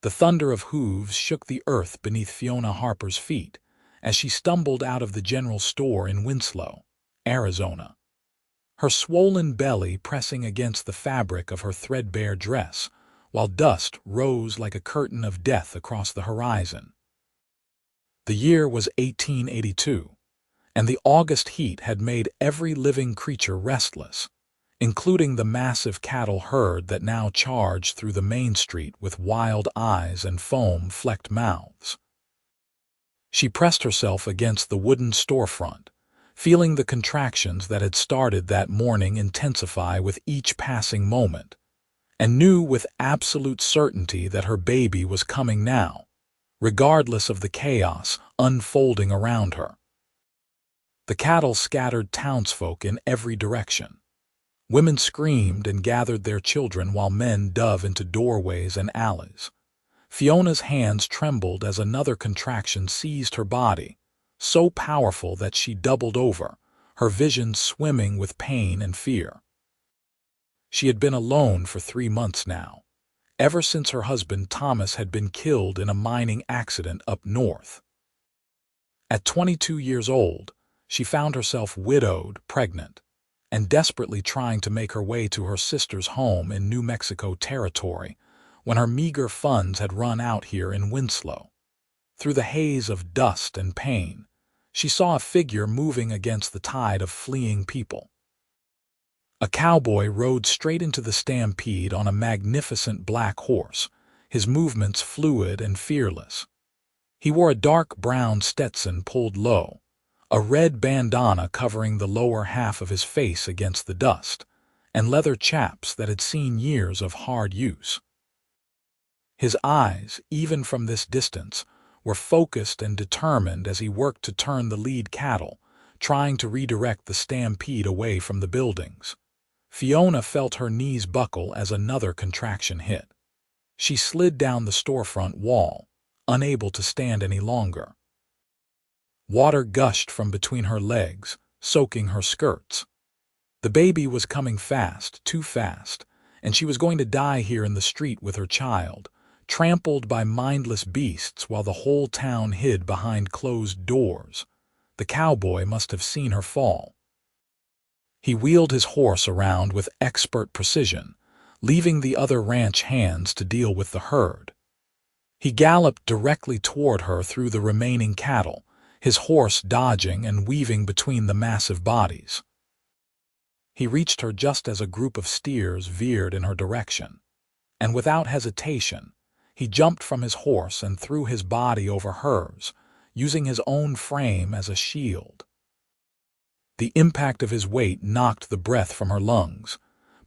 The thunder of hooves shook the earth beneath Fiona Harper's feet as she stumbled out of the general store in Winslow, Arizona. Her swollen belly pressing against the fabric of her threadbare dress, while dust rose like a curtain of death across the horizon. The year was 1882, and the August heat had made every living creature restless, including the massive cattle herd that now charged through the main street with wild eyes and foam-flecked mouths. She pressed herself against the wooden storefront, feeling the contractions that had started that morning intensify with each passing moment, and knew with absolute certainty that her baby was coming now, regardless of the chaos unfolding around her. The cattle scattered townsfolk in every direction. Women screamed and gathered their children while men dove into doorways and alleys. Fiona's hands trembled as another contraction seized her body, so powerful that she doubled over, her vision swimming with pain and fear. She had been alone for 3 months now, ever since her husband Thomas had been killed in a mining accident up north. At 22 years old, she found herself widowed, pregnant, and desperately trying to make her way to her sister's home in New Mexico territory when her meager funds had run out here in Winslow. Through the haze of dust and pain, she saw a figure moving against the tide of fleeing people. A cowboy rode straight into the Stampede on a magnificent black horse, his movements fluid and fearless. He wore a dark brown Stetson pulled low, a red bandana covering the lower half of his face against the dust, and leather chaps that had seen years of hard use. His eyes, even from this distance, were focused and determined as he worked to turn the lead cattle, trying to redirect the stampede away from the buildings. Fiona felt her knees buckle as another contraction hit. She slid down the storefront wall, unable to stand any longer. Water gushed from between her legs, soaking her skirts. The baby was coming fast, too fast, and she was going to die here in the street with her child, trampled by mindless beasts while the whole town hid behind closed doors. The cowboy must have seen her fall. He wheeled his horse around with expert precision, leaving the other ranch hands to deal with the herd. He galloped directly toward her through the remaining cattle, his horse dodging and weaving between the massive bodies. He reached her just as a group of steers veered in her direction, and without hesitation, he jumped from his horse and threw his body over hers, using his own frame as a shield. The impact of his weight knocked the breath from her lungs,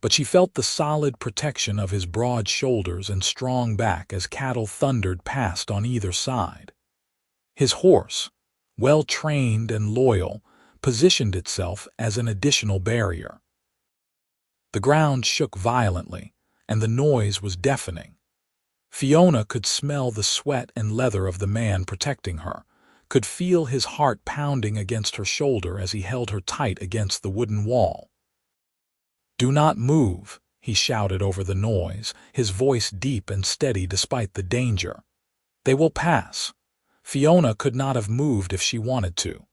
but she felt the solid protection of his broad shoulders and strong back as cattle thundered past on either side. His horse, well-trained and loyal, positioned itself as an additional barrier. The ground shook violently, and the noise was deafening. Fiona could smell the sweat and leather of the man protecting her, could feel his heart pounding against her shoulder as he held her tight against the wooden wall. "Do not move," he shouted over the noise, his voice deep and steady despite the danger. "They will pass." Fiona could not have moved if she wanted to.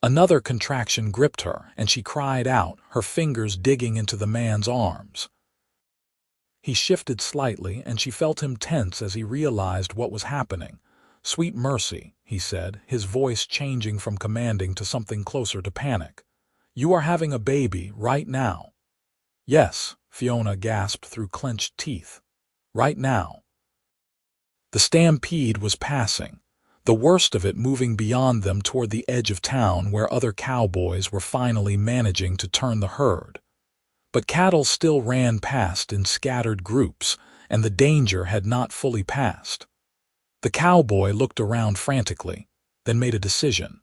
Another contraction gripped her, and she cried out, her fingers digging into the man's arms. He shifted slightly, and she felt him tense as he realized what was happening. "Sweet mercy," he said, his voice changing from commanding to something closer to panic. "You are having a baby right now." "Yes," Fiona gasped through clenched teeth. "Right now." The stampede was passing, the worst of it moving beyond them toward the edge of town where other cowboys were finally managing to turn the herd. But cattle still ran past in scattered groups, and the danger had not fully passed. The cowboy looked around frantically, then made a decision.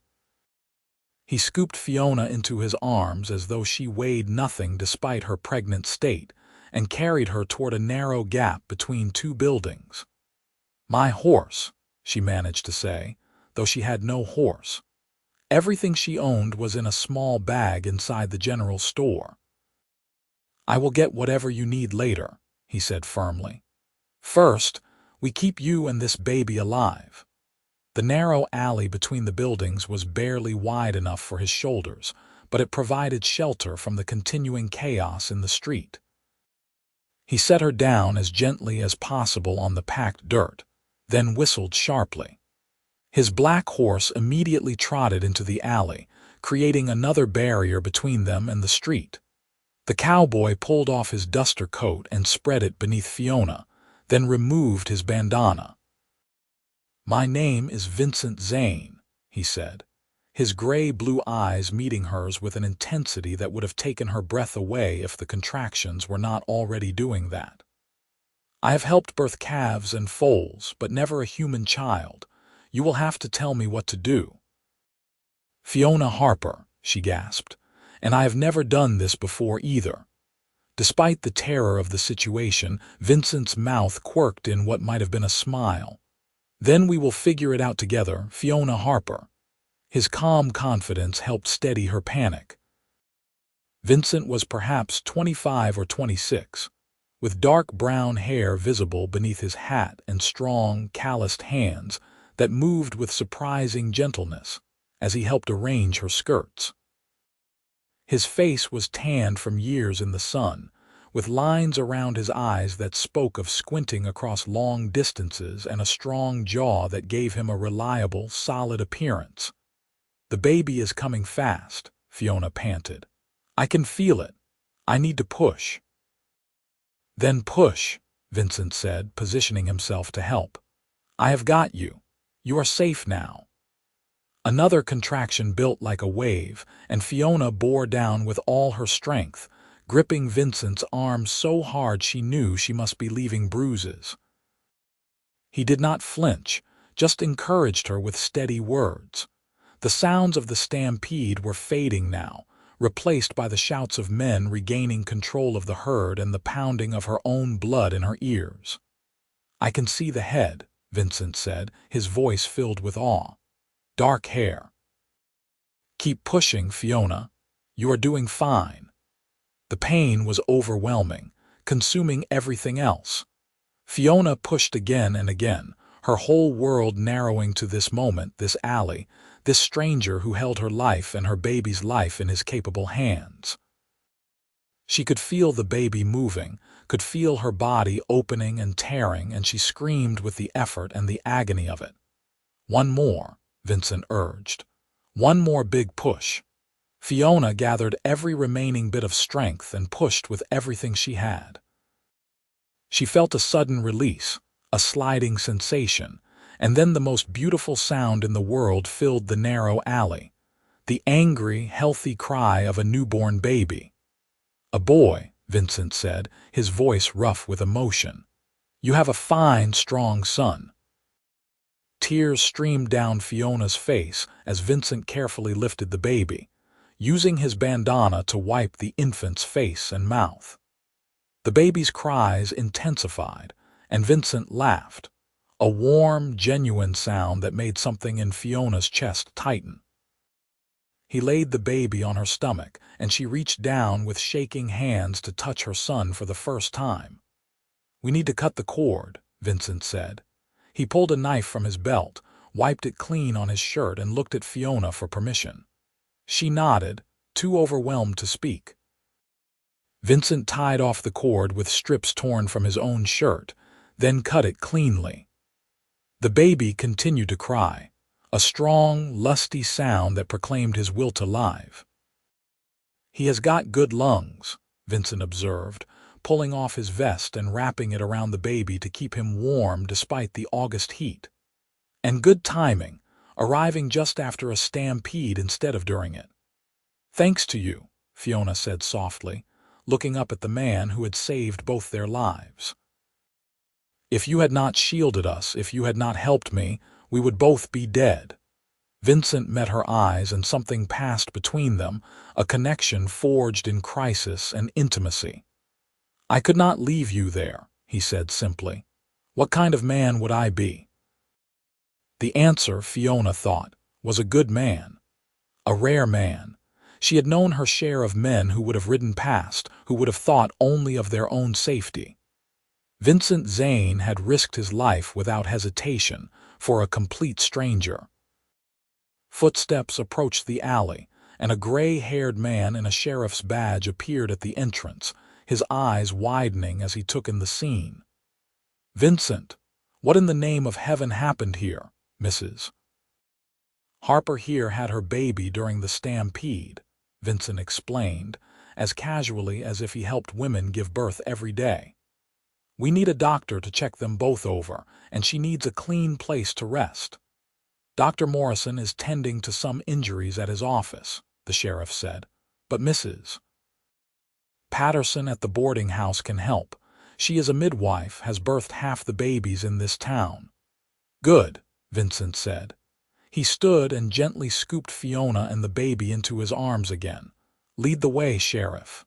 He scooped Fiona into his arms as though she weighed nothing despite her pregnant state, and carried her toward a narrow gap between two buildings. "My horse," she managed to say, though she had no horse. Everything she owned was in a small bag inside the general store. "I will get whatever you need later," he said firmly. "First, We keep you and this baby alive." The narrow alley between the buildings was barely wide enough for his shoulders, but it provided shelter from the continuing chaos in the street. He set her down as gently as possible on the packed dirt, then whistled sharply. His black horse immediately trotted into the alley, creating another barrier between them and the street. The cowboy pulled off his duster coat and spread it beneath Fiona, then removed his bandana. "My name is Vincent Zane," he said, his gray-blue eyes meeting hers with an intensity that would have taken her breath away if the contractions were not already doing that. "I have helped birth calves and foals, but never a human child. You will have to tell me what to do." "Fiona Harper," she gasped, "and I have never done this before either." Despite the terror of the situation, Vincent's mouth quirked in what might have been a smile. "Then we will figure it out together, Fiona Harper." His calm confidence helped steady her panic. Vincent was perhaps 25 or 26, with dark brown hair visible beneath his hat and strong, calloused hands that moved with surprising gentleness as he helped arrange her skirts. His face was tanned from years in the sun, with lines around his eyes that spoke of squinting across long distances and a strong jaw that gave him a reliable, solid appearance. "The baby is coming fast," Fiona panted. "I can feel it. I need to push." "Then push," Vincent said, positioning himself to help. "I have got you. You are safe now." Another contraction built like a wave, and Fiona bore down with all her strength, gripping Vincent's arm so hard she knew she must be leaving bruises. He did not flinch, just encouraged her with steady words. The sounds of the stampede were fading now, replaced by the shouts of men regaining control of the herd and the pounding of her own blood in her ears. "I can see the head," Vincent said, his voice filled with awe. "Dark hair." "Keep pushing, Fiona. You are doing fine." The pain was overwhelming, consuming everything else. Fiona pushed again and again, her whole world narrowing to this moment, this alley, this stranger who held her life and her baby's life in his capable hands. She could feel the baby moving, could feel her body opening and tearing, and she screamed with the effort and the agony of it. "One more," Vincent urged. "One more big push." Fiona gathered every remaining bit of strength and pushed with everything she had. She felt a sudden release, a sliding sensation, and then the most beautiful sound in the world filled the narrow alley, the angry, healthy cry of a newborn baby. "A boy," Vincent said, his voice rough with emotion. "You have a fine, strong son." Tears streamed down Fiona's face as Vincent carefully lifted the baby, using his bandana to wipe the infant's face and mouth. The baby's cries intensified, and Vincent laughed, a warm, genuine sound that made something in Fiona's chest tighten. He laid the baby on her stomach, and she reached down with shaking hands to touch her son for the first time. "We need to cut the cord," Vincent said. He pulled a knife from his belt, wiped it clean on his shirt, and looked at Fiona for permission. She nodded, too overwhelmed to speak. Vincent tied off the cord with strips torn from his own shirt, then cut it cleanly. The baby continued to cry, a strong, lusty sound that proclaimed his will to live. "He has got good lungs," Vincent observed, pulling off his vest and wrapping it around the baby to keep him warm despite the August heat. "And good timing, arriving just after a stampede instead of during it." "Thanks to you," Fiona said softly, looking up at the man who had saved both their lives. "If you had not shielded us, if you had not helped me, we would both be dead." Vincent met her eyes and something passed between them, a connection forged in crisis and intimacy. "I could not leave you there," he said simply. "What kind of man would I be?" The answer, Fiona thought, was a good man. A rare man. She had known her share of men who would have ridden past, who would have thought only of their own safety. Vincent Zane had risked his life without hesitation for a complete stranger. Footsteps approached the alley, and a gray-haired man in a sheriff's badge appeared at the entrance, his eyes widening as he took in the scene. "Vincent, what in the name of heaven happened here, Mrs. Harper here had her baby during the stampede," Vincent explained, as casually as if he helped women give birth every day. "We need a doctor to check them both over, and she needs a clean place to rest." "Dr. Morrison is tending to some injuries at his office," the sheriff said, "but Mrs. Patterson at the boarding house can help. She is a midwife, has birthed half the babies in this town." "Good," Vincent said. He stood and gently scooped Fiona and the baby into his arms again. "Lead the way, Sheriff."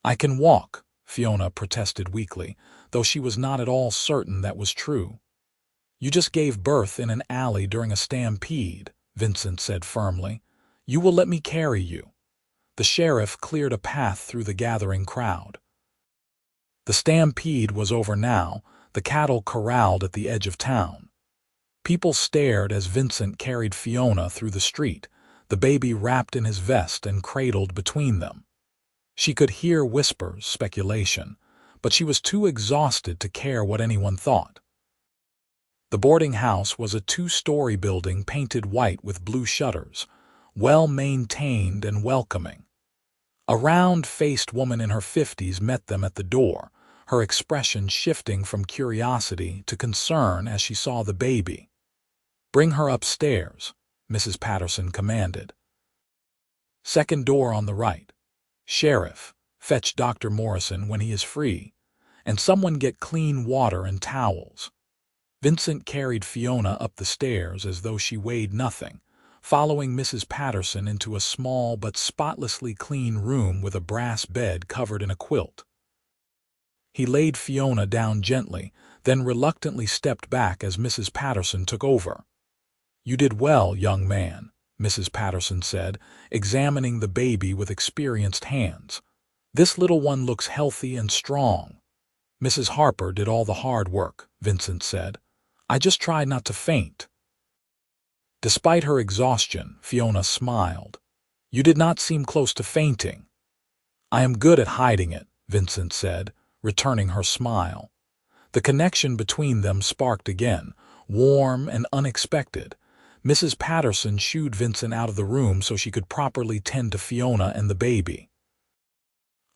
"I can walk," Fiona protested weakly, though she was not at all certain that was true. "You just gave birth in an alley during a stampede," Vincent said firmly. "You will let me carry you." The sheriff cleared a path through the gathering crowd. The stampede was over now, the cattle corralled at the edge of town. People stared as Vincent carried Fiona through the street, the baby wrapped in his vest and cradled between them. She could hear whispers, speculation, but she was too exhausted to care what anyone thought. The boarding house was a two-story building painted white with blue shutters, well-maintained and welcoming. A round-faced woman in her 50s met them at the door, her expression shifting from curiosity to concern as she saw the baby. "Bring her upstairs," Mrs. Patterson commanded. "Second door on the right. Sheriff, fetch Dr. Morrison when he is free, and someone get clean water and towels." Vincent carried Fiona up the stairs as though she weighed nothing, following Mrs. Patterson into a small but spotlessly clean room with a brass bed covered in a quilt. He laid Fiona down gently, then reluctantly stepped back as Mrs. Patterson took over. "You did well, young man," Mrs. Patterson said, examining the baby with experienced hands. "This little one looks healthy and strong." "Mrs. Harper did all the hard work," Vincent said. "I just tried not to faint." Despite her exhaustion, Fiona smiled. "You did not seem close to fainting." "I am good at hiding it," Vincent said, returning her smile. The connection between them sparked again, warm and unexpected. Mrs. Patterson shooed Vincent out of the room so she could properly tend to Fiona and the baby.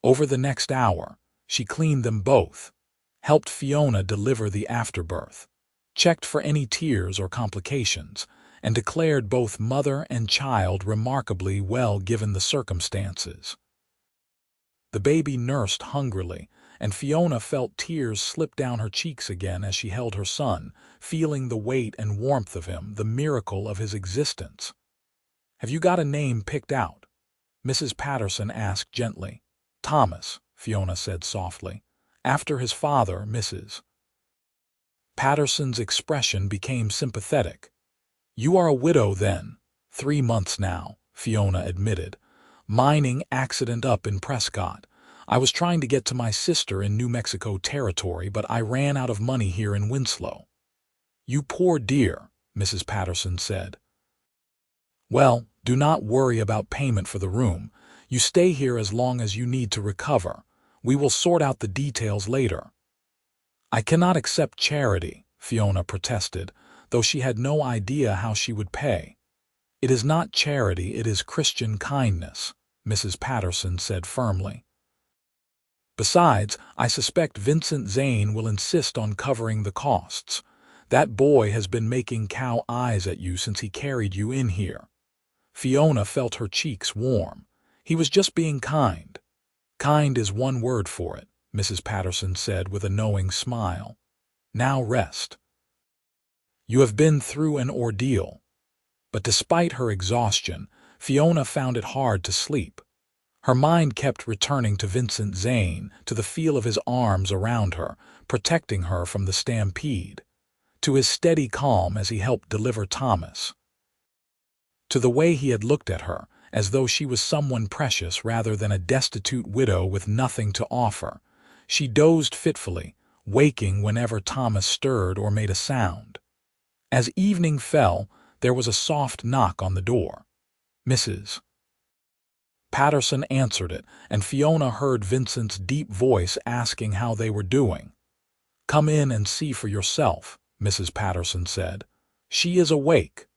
Over the next hour, she cleaned them both, helped Fiona deliver the afterbirth, checked for any tears or complications, and declared both mother and child remarkably well given the circumstances. The baby nursed hungrily, and Fiona felt tears slip down her cheeks again as she held her son, feeling the weight and warmth of him, the miracle of his existence. "Have you got a name picked out?" Mrs. Patterson asked gently. "Thomas," Fiona said softly. "After his father, Mrs. Patterson's expression became sympathetic. "You are a widow, then?" "3 months now," Fiona admitted. "Mining accident up in Prescott. I was trying to get to my sister in New Mexico territory, but I ran out of money here in Winslow." "You poor dear," Mrs. Patterson said. "Well, do not worry about payment for the room. You stay here as long as you need to recover. We will sort out the details later." "I cannot accept charity," Fiona protested, though she had no idea how she would pay. "It is not charity, it is Christian kindness," Mrs. Patterson said firmly. "Besides, I suspect Vincent Zane will insist on covering the costs. That boy has been making cow eyes at you since he carried you in here." Fiona felt her cheeks warm. "He was just being kind." "Kind is one word for it," Mrs. Patterson said with a knowing smile. "Now rest. You have been through an ordeal." But despite her exhaustion, Fiona found it hard to sleep. Her mind kept returning to Vincent Zane, to the feel of his arms around her, protecting her from the stampede, to his steady calm as he helped deliver Thomas, to the way he had looked at her, as though she was someone precious rather than a destitute widow with nothing to offer. She dozed fitfully, waking whenever Thomas stirred or made a sound. As evening fell, there was a soft knock on the door. Mrs. Patterson answered it, and Fiona heard Vincent's deep voice asking how they were doing. "Come in and see for yourself," Mrs. Patterson said. "She is awake."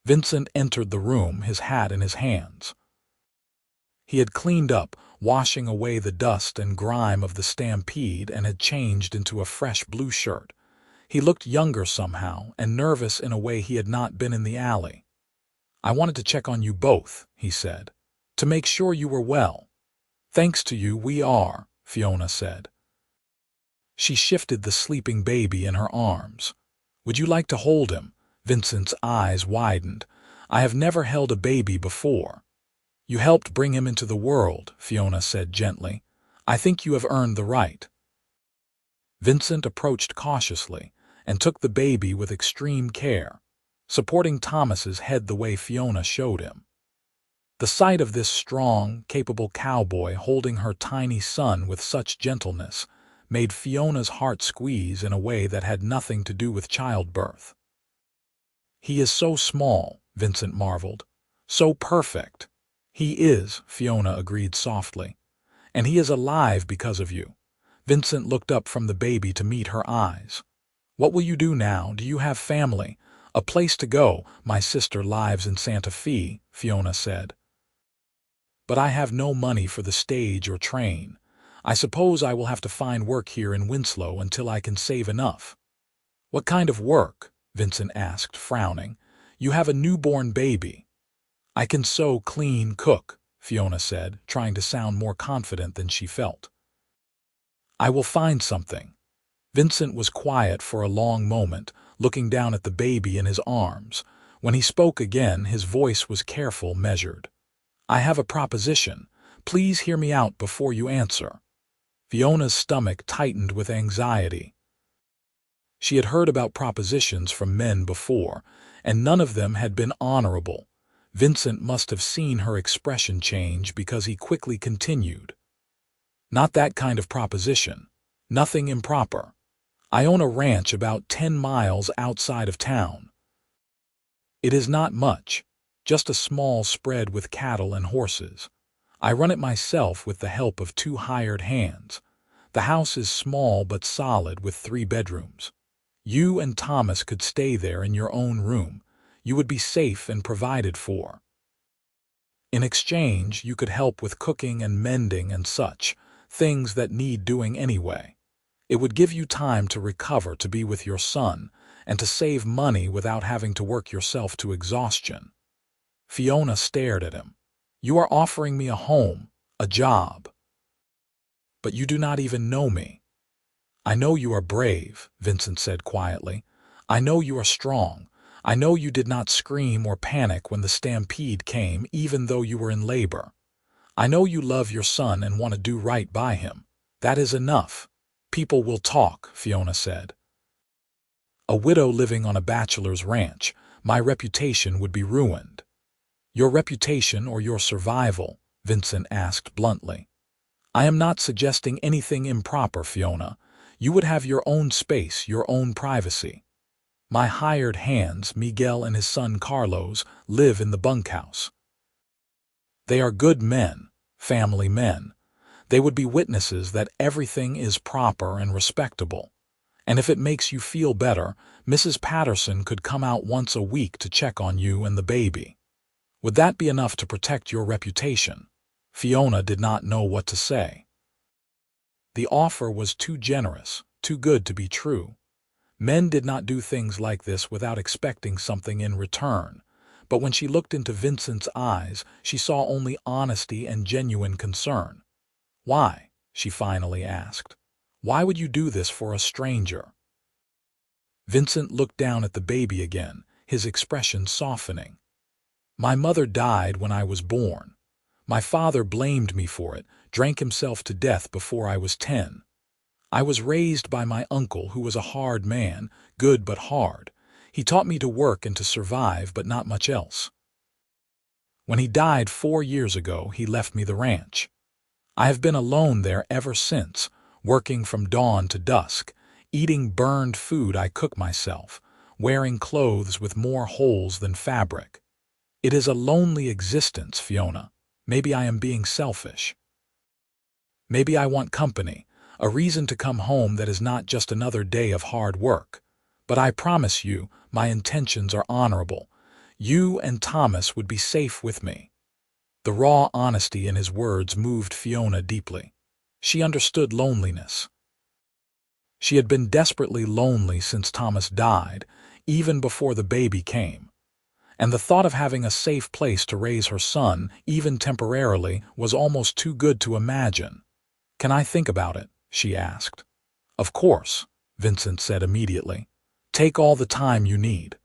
Vincent entered the room, his hat in his hands. He had cleaned up, washing away the dust and grime of the Stampede, and had changed into a fresh blue shirt. He looked younger somehow, and nervous in a way he had not been in the alley. "I wanted to check on you both," he said, "to make sure you were well." "Thanks to you, we are," Fiona said. She shifted the sleeping baby in her arms. "Would you like to hold him?" Vincent's eyes widened. "I have never held a baby before." "You helped bring him into the world," Fiona said gently. "I think you have earned the right." Vincent approached cautiously and took the baby with extreme care, supporting Thomas's head the way Fiona showed him. The sight of this strong, capable cowboy holding her tiny son with such gentleness made Fiona's heart squeeze in a way that had nothing to do with childbirth. "He is so small," Vincent marveled. "So perfect." "He is," Fiona agreed softly. "And he is alive because of you." Vincent looked up from the baby to meet her eyes. "What will you do now? Do you have family? A place to go?" "My sister lives in Santa Fe," Fiona said. "But I have no money for the stage or train. I suppose I will have to find work here in Winslow until I can save enough." "What kind of work?" Vincent asked, frowning. "You have a newborn baby." "I can sew, clean, cook," Fiona said, trying to sound more confident than she felt. "I will find something." Vincent was quiet for a long moment, looking down at the baby in his arms. When he spoke again, his voice was careful, measured. "I have a proposition. Please hear me out before you answer." Fiona's stomach tightened with anxiety. She had heard about propositions from men before, and none of them had been honorable. Vincent must have seen her expression change because he quickly continued. "Not that kind of proposition. Nothing improper. I own a ranch about 10 miles outside of town. It is not much, just a small spread with cattle and horses. I run it myself with the help of 2 hired hands. The house is small but solid with 3 bedrooms. You and Thomas could stay there in your own room. You would be safe and provided for. In exchange, you could help with cooking and mending and such, things that need doing anyway. It would give you time to recover, to be with your son, and to save money without having to work yourself to exhaustion." Fiona stared at him. "You are offering me a home, a job. But you do not even know me." "I know you are brave," Vincent said quietly. "I know you are strong. I know you did not scream or panic when the stampede came, even though you were in labor. I know you love your son and want to do right by him. That is enough." "People will talk," Fiona said. "A widow living on a bachelor's ranch. My reputation would be ruined." "Your reputation or your survival?" Vincent asked bluntly. "I am not suggesting anything improper, Fiona. You would have your own space, your own privacy. My hired hands, Miguel and his son Carlos, live in the bunkhouse. They are good men, family men. They would be witnesses that everything is proper and respectable. And if it makes you feel better, Mrs. Patterson could come out once a week to check on you and the baby. Would that be enough to protect your reputation?" Fiona did not know what to say. The offer was too generous, too good to be true. Men did not do things like this without expecting something in return. But when she looked into Vincent's eyes, she saw only honesty and genuine concern. "Why?" she finally asked. "Why would you do this for a stranger?" Vincent looked down at the baby again, his expression softening. "My mother died when I was born. My father blamed me for it, drank himself to death before I was 10. I was raised by my uncle, who was a hard man, good but hard. He taught me to work and to survive, but not much else. When he died 4 years ago, he left me the ranch. I have been alone there ever since, working from dawn to dusk, eating burned food I cook myself, wearing clothes with more holes than fabric. It is a lonely existence, Fiona. Maybe I am being selfish. Maybe I want company, a reason to come home that is not just another day of hard work. But I promise you, my intentions are honorable. You and Thomas would be safe with me." The raw honesty in his words moved Fiona deeply. She understood loneliness. She had been desperately lonely since Thomas died, even before the baby came. And the thought of having a safe place to raise her son, even temporarily, was almost too good to imagine. "Can I think about it?" she asked. "Of course," Vincent said immediately. "Take all the time you need.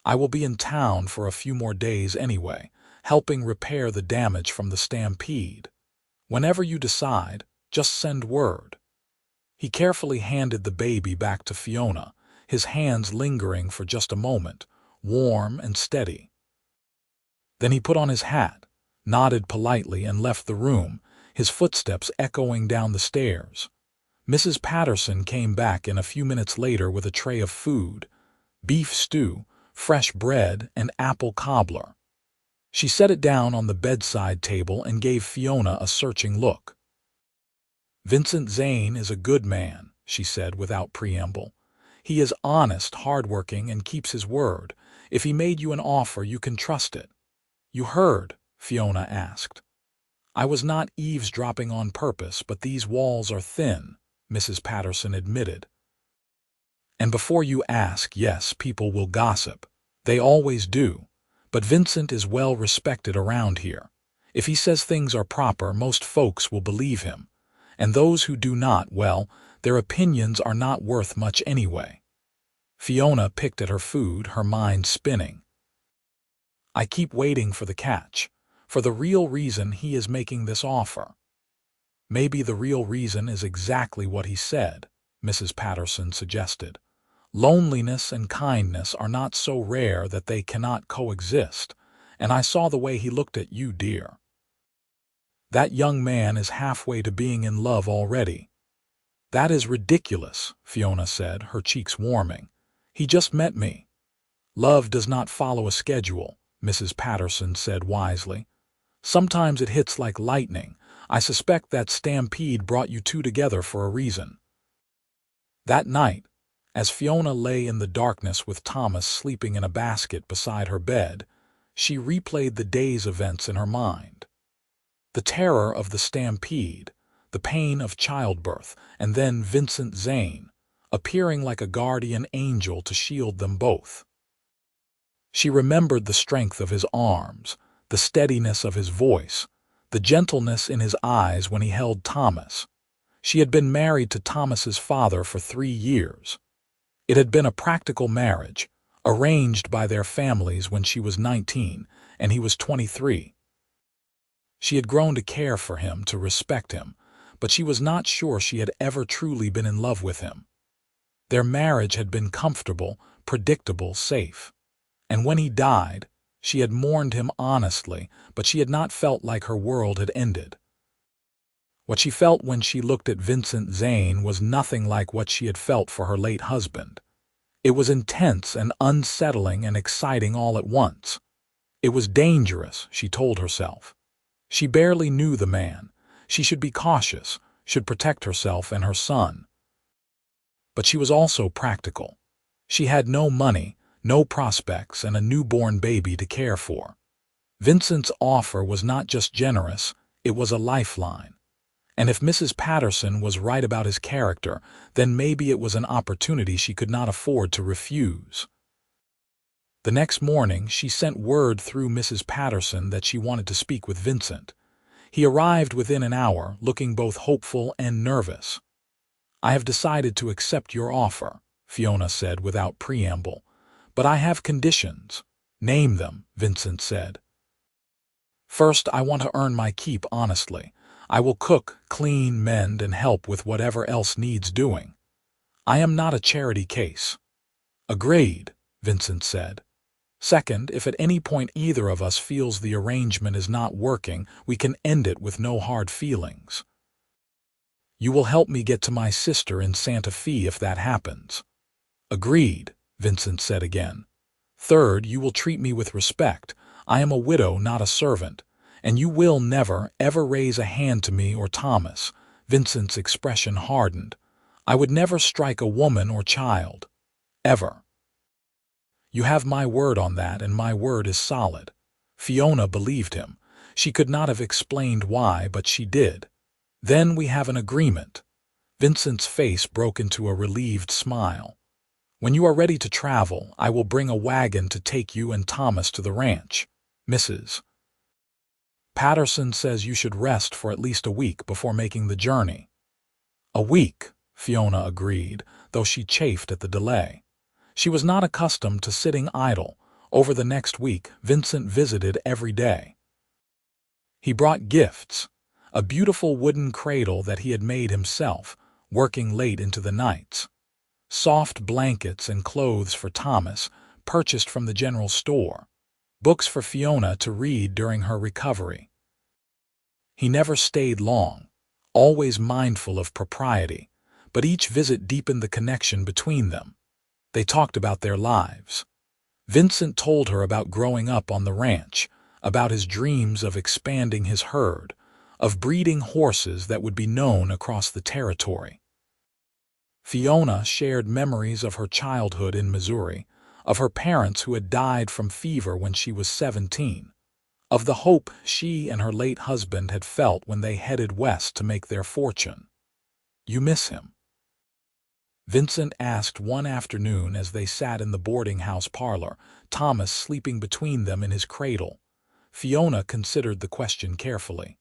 I will be in town for a few more days anyway, helping repair the damage from the Stampede. Whenever you decide, just send word." He carefully handed the baby back to Fiona, his hands lingering for just a moment, warm and steady. Then he put on his hat, nodded politely, and left the room, his footsteps echoing down the stairs. Mrs. Patterson came back in a few minutes later with a tray of food: beef stew, fresh bread, and apple cobbler. She set it down on the bedside table and gave Fiona a searching look. "Vincent Zane is a good man," she said without preamble. "He is honest, hardworking, and keeps his word. If he made you an offer, you can trust it." "You heard?" Fiona asked. "I was not eavesdropping on purpose, but these walls are thin," Mrs. Patterson admitted. "And before you ask, yes, people will gossip. They always do. But Vincent is well respected around here. If he says things are proper, most folks will believe him. And those who do not, well, their opinions are not worth much anyway." Fiona picked at her food, her mind spinning. "I keep waiting for the catch, for the real reason he is making this offer." "Maybe the real reason is exactly what he said," Mrs. Patterson suggested. "Loneliness and kindness are not so rare that they cannot coexist, and I saw the way he looked at you, dear. That young man is halfway to being in love already." "That is ridiculous," Fiona said, her cheeks warming. "He just met me." "Love does not follow a schedule," Mrs. Patterson said wisely. "Sometimes it hits like lightning. I suspect that Stampede brought you two together for a reason." That night, as Fiona lay in the darkness with Thomas sleeping in a basket beside her bed, she replayed the day's events in her mind. The terror of the Stampede, the pain of childbirth, and then Vincent Zane, appearing like a guardian angel to shield them both. She remembered the strength of his arms, the steadiness of his voice, the gentleness in his eyes when he held Thomas. She had been married to Thomas's father for 3 years. It had been a practical marriage, arranged by their families when she was 19 and he was 23. She had grown to care for him, to respect him, but she was not sure she had ever truly been in love with him. Their marriage had been comfortable, predictable, safe. And when he died, she had mourned him honestly, but she had not felt like her world had ended. What she felt when she looked at Vincent Zane was nothing like what she had felt for her late husband. It was intense and unsettling and exciting all at once. It was dangerous, she told herself. She barely knew the man. She should be cautious, should protect herself and her son. But she was also practical. She had no money, no prospects, and a newborn baby to care for. Vincent's offer was not just generous, it was a lifeline. And if Mrs. Patterson was right about his character, then maybe it was an opportunity she could not afford to refuse. The next morning, she sent word through Mrs. Patterson that she wanted to speak with Vincent. He arrived within an hour, looking both hopeful and nervous. "I have decided to accept your offer," Fiona said without preamble. "But I have conditions." "Name them," Vincent said. "First, I want to earn my keep honestly. I will cook, clean, mend, and help with whatever else needs doing. I am not a charity case." "Agreed," Vincent said. "Second, if at any point either of us feels the arrangement is not working, we can end it with no hard feelings." You will help me get to my sister in Santa Fe if that happens." "Agreed," Vincent said again. "Third, you will treat me with respect. I am a widow, not a servant. And you will never, ever raise a hand to me or Thomas." Vincent's expression hardened. "I would never strike a woman or child. Ever." "You have my word on that, and my word is solid." Fiona believed him. She could not have explained why, but she did. "Then we have an agreement." Vincent's face broke into a relieved smile. "When you are ready to travel, I will bring a wagon to take you and Thomas to the ranch. Mrs. Patterson says you should rest for at least a week before making the journey." "A week," Fiona agreed, though she chafed at the delay. She was not accustomed to sitting idle. Over the next week, Vincent visited every day. He brought gifts: a beautiful wooden cradle that he had made himself, working late into the nights; soft blankets and clothes for Thomas, purchased from the general store; books for Fiona to read during her recovery. He never stayed long, always mindful of propriety, but each visit deepened the connection between them. They talked about their lives. Vincent told her about growing up on the ranch, about his dreams of expanding his herd, of breeding horses that would be known across the territory. Fiona shared memories of her childhood in Missouri, of her parents who had died from fever when she was 17, of the hope she and her late husband had felt when they headed west to make their fortune. "You miss him?" Vincent asked one afternoon as they sat in the boarding house parlor, Thomas sleeping between them in his cradle. Fiona considered the question carefully.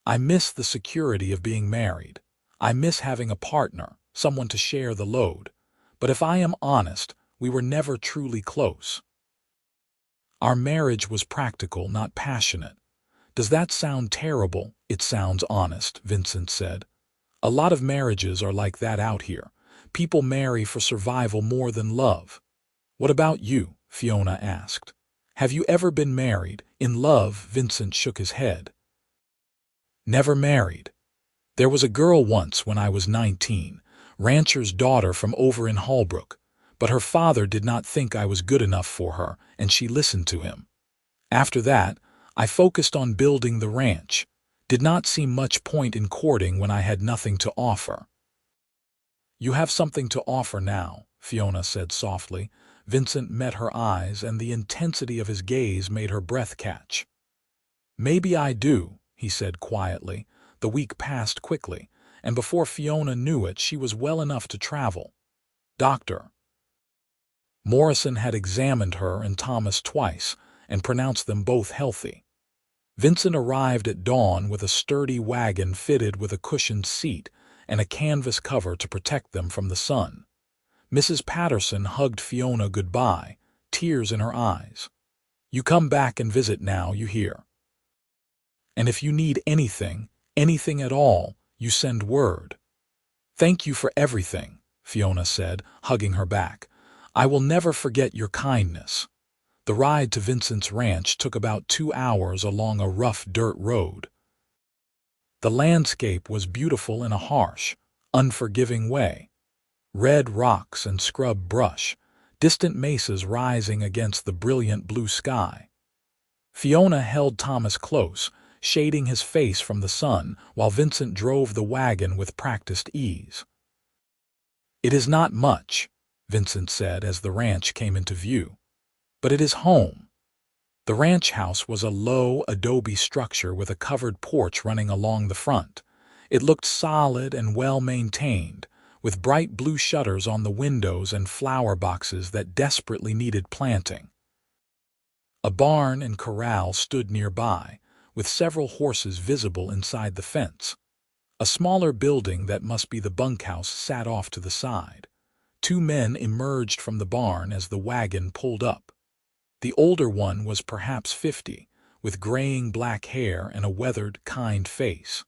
"I miss the security of being married. I miss having a partner, someone to share the load. But if I am honest, we were never truly close. Our marriage was practical, not passionate." "Does that sound terrible?" "It sounds honest," Vincent said. "A lot of marriages are like that out here. People marry for survival more than love." "What about you?" Fiona asked. "Have you ever been married, in love?" Vincent shook his head. "Never married. There was a girl once when I was 19, rancher's daughter from over in Holbrook, but her father did not think I was good enough for her, and she listened to him. After that, I focused on building the ranch. Did not see much point in courting when I had nothing to offer." "You have something to offer now," Fiona said softly. Vincent met her eyes, and the intensity of his gaze made her breath catch. "Maybe I do," he said quietly. The week passed quickly, and before Fiona knew it, she was well enough to travel. Dr. Morrison had examined her and Thomas twice, and pronounced them both healthy. Vincent arrived at dawn with a sturdy wagon fitted with a cushioned seat and a canvas cover to protect them from the sun. Mrs. Patterson hugged Fiona goodbye, tears in her eyes. "You come back and visit now, you hear? And if you need anything, anything at all, you send word." "Thank you for everything," Fiona said, hugging her back. "I will never forget your kindness." The ride to Vincent's ranch took about 2 hours along a rough dirt road. The landscape was beautiful in a harsh, unforgiving way. Red rocks and scrub brush, distant mesas rising against the brilliant blue sky. Fiona held Thomas close, shading his face from the sun, while Vincent drove the wagon with practiced ease. "It is not much," Vincent said as the ranch came into view, "but it is home." The ranch house was a low adobe structure with a covered porch running along the front. It looked solid and well-maintained, with bright blue shutters on the windows and flower boxes that desperately needed planting. A barn and corral stood nearby, with several horses visible inside the fence. A smaller building that must be the bunkhouse sat off to the side. 2 men emerged from the barn as the wagon pulled up. The older one was perhaps 50, with graying black hair and a weathered, kind face.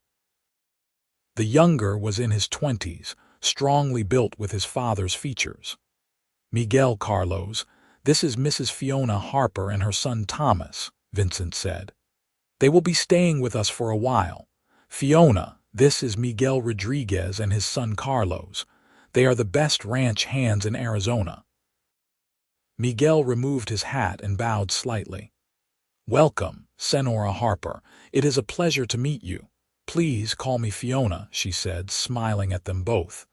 The younger was in his 20s, strongly built with his father's features. "Miguel Carlos, this is Mrs. Fiona Harper and her son Thomas," Vincent said. "They will be staying with us for a while. Fiona, This is Miguel Rodriguez and his son Carlos. They are the best ranch hands in Arizona." Miguel removed his hat and bowed slightly. "Welcome, Senora Harper. It is a pleasure to meet you. Please call me Fiona," she said, smiling at them both.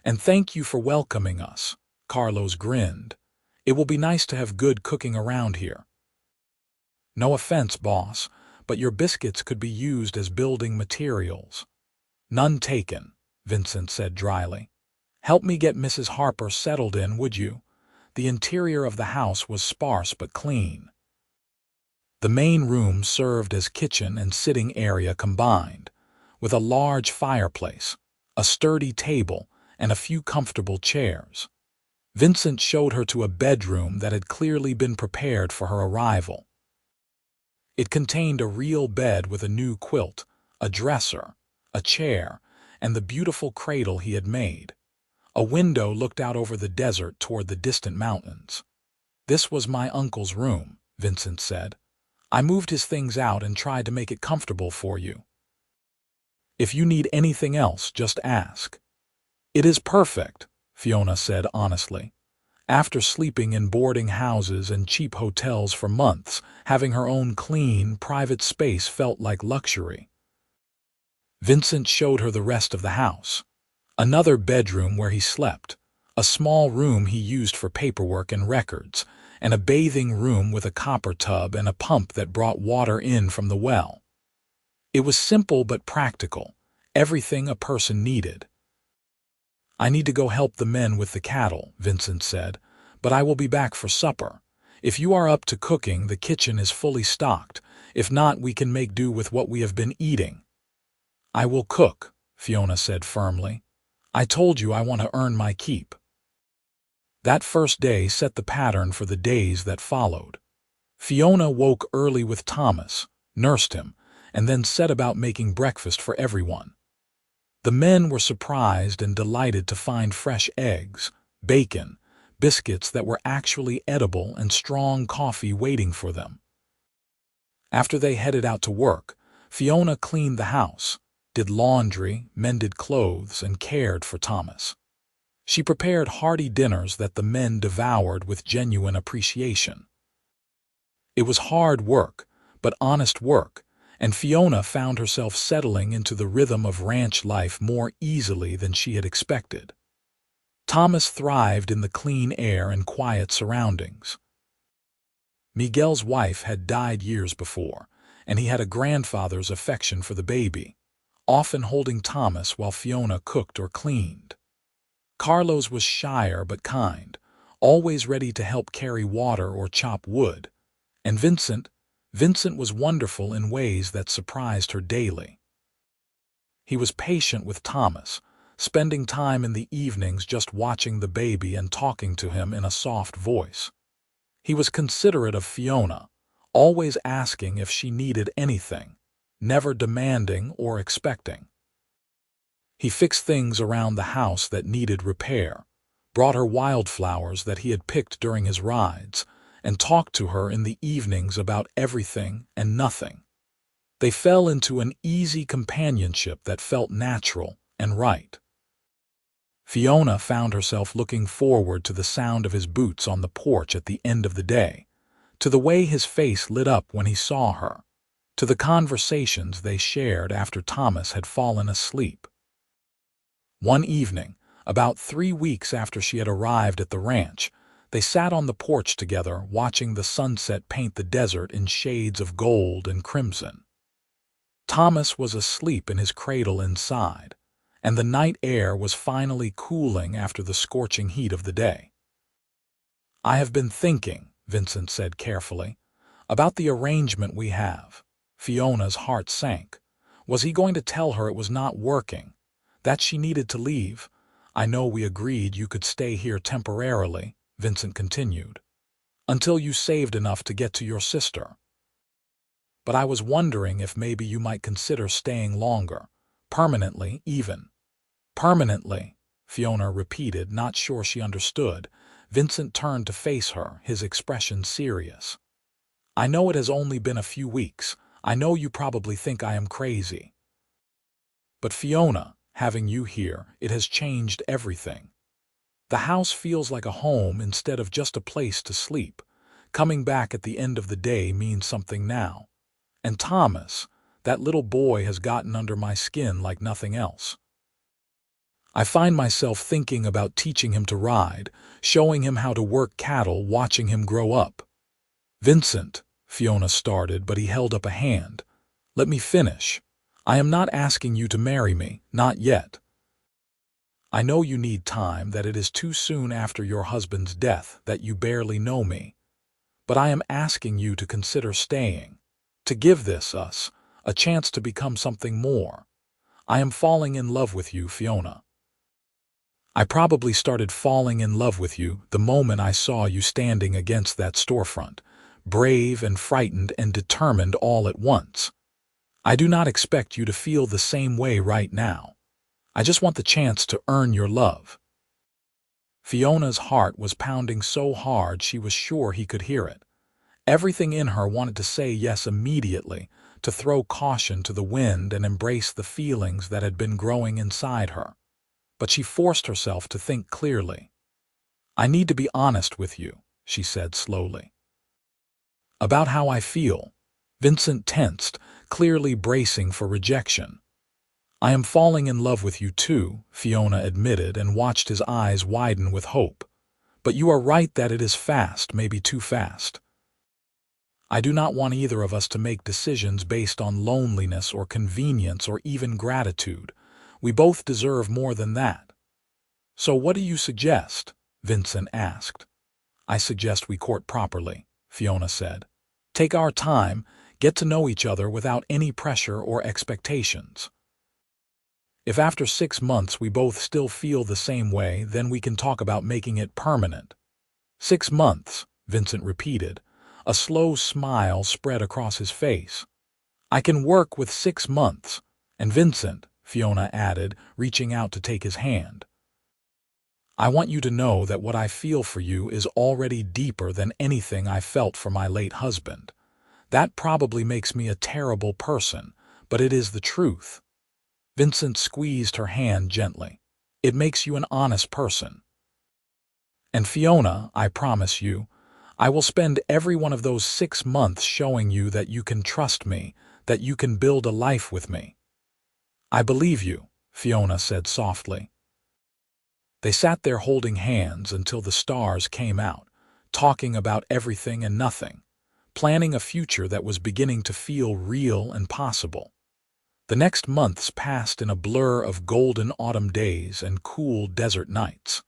"And thank you for welcoming us." Carlos grinned. "It will be nice to have good cooking around here." "No offense, boss, but your biscuits could be used as building materials." "None taken," Vincent said dryly. "Help me get Mrs. Harper settled in, would you?" The interior of the house was sparse but clean. The main room served as kitchen and sitting area combined, with a large fireplace, a sturdy table, and a few comfortable chairs. Vincent showed her to a bedroom that had clearly been prepared for her arrival. It contained a real bed with a new quilt, a dresser, a chair, and the beautiful cradle he had made. A window looked out over the desert toward the distant mountains. "This was my uncle's room," Vincent said. "I moved his things out and tried to make it comfortable for you. If you need anything else, just ask." "It is perfect," Fiona said honestly. After sleeping in boarding houses and cheap hotels for months, having her own clean, private space felt like luxury. Vincent showed her the rest of the house. Another bedroom where he slept, a small room he used for paperwork and records, and a bathing room with a copper tub and a pump that brought water in from the well. It was simple but practical, everything a person needed. "I need to go help the men with the cattle," Vincent said, "but I will be back for supper. If you are up to cooking, the kitchen is fully stocked. If not, we can make do with what we have been eating." "I will cook," Fiona said firmly. "I told you I want to earn my keep." That first day set the pattern for the days that followed. Fiona woke early with Thomas, nursed him, and then set about making breakfast for everyone. The men were surprised and delighted to find fresh eggs, bacon, biscuits that were actually edible, and strong coffee waiting for them. After they headed out to work, Fiona cleaned the house, did laundry, mended clothes, and cared for Thomas. She prepared hearty dinners that the men devoured with genuine appreciation. It was hard work, but honest work, and Fiona found herself settling into the rhythm of ranch life more easily than she had expected. Thomas thrived in the clean air and quiet surroundings. Miguel's wife had died years before, and he had a grandfather's affection for the baby, often holding Thomas while Fiona cooked or cleaned. Carlos was shyer but kind, always ready to help carry water or chop wood, and Vincent was wonderful in ways that surprised her daily. He was patient with Thomas, spending time in the evenings just watching the baby and talking to him in a soft voice. He was considerate of Fiona, always asking if she needed anything, never demanding or expecting. He fixed things around the house that needed repair, brought her wildflowers that he had picked during his rides, and talked to her in the evenings about everything and nothing. They fell into an easy companionship that felt natural and right. Fiona found herself looking forward to the sound of his boots on the porch at the end of the day, to the way his face lit up when he saw her, to the conversations they shared after Thomas had fallen asleep. One evening, about 3 weeks after she had arrived at the ranch, they sat on the porch together watching the sunset paint the desert in shades of gold and crimson. Thomas was asleep in his cradle inside, and the night air was finally cooling after the scorching heat of the day. "I have been thinking," Vincent said carefully, "about the arrangement we have." Fiona's heart sank. Was he going to tell her it was not working, that she needed to leave? "I know we agreed you could stay here temporarily," Vincent continued, "until you saved enough to get to your sister. But I was wondering if maybe you might consider staying longer, permanently even." "Permanently," Fiona repeated, not sure she understood. Vincent turned to face her, his expression serious. "I know it has only been a few weeks. I know you probably think I am crazy. But Fiona, having you here, it has changed everything. The house feels like a home instead of just a place to sleep. Coming back at the end of the day means something now. And Thomas, that little boy, has gotten under my skin like nothing else. I find myself thinking about teaching him to ride, showing him how to work cattle, watching him grow up. Vincent, Fiona started, but he held up a hand. Let me finish. I am not asking you to marry me, not yet. I know you need time, that it is too soon after your husband's death, that you barely know me. But I am asking you to consider staying, to give us a chance to become something more. I am falling in love with you, Fiona. I probably started falling in love with you the moment I saw you standing against that storefront, brave and frightened and determined all at once. I do not expect you to feel the same way right now. I just want the chance to earn your love. Fiona's heart was pounding so hard she was sure he could hear it. Everything in her wanted to say yes immediately, to throw caution to the wind and embrace the feelings that had been growing inside her. But she forced herself to think clearly. I need to be honest with you, she said slowly. About how I feel. Vincent tensed, clearly bracing for rejection. I am falling in love with you too, Fiona admitted, and watched his eyes widen with hope. But you are right that it is fast, maybe too fast. I do not want either of us to make decisions based on loneliness or convenience or even gratitude. We both deserve more than that. So what do you suggest? Vincent asked. I suggest we court properly, Fiona said. Take our time, get to know each other without any pressure or expectations. If after 6 months we both still feel the same way, then we can talk about making it permanent. 6 months, Vincent repeated. A slow smile spread across his face. I can work with 6 months. And Vincent, Fiona added, reaching out to take his hand. I want you to know that what I feel for you is already deeper than anything I felt for my late husband. That probably makes me a terrible person, but it is the truth. Vincent squeezed her hand gently. It makes you an honest person. And Fiona, I promise you, I will spend every one of those 6 months showing you that you can trust me, that you can build a life with me. I believe you, Fiona said softly. They sat there holding hands until the stars came out, talking about everything and nothing, planning a future that was beginning to feel real and possible. The next months passed in a blur of golden autumn days and cool desert nights.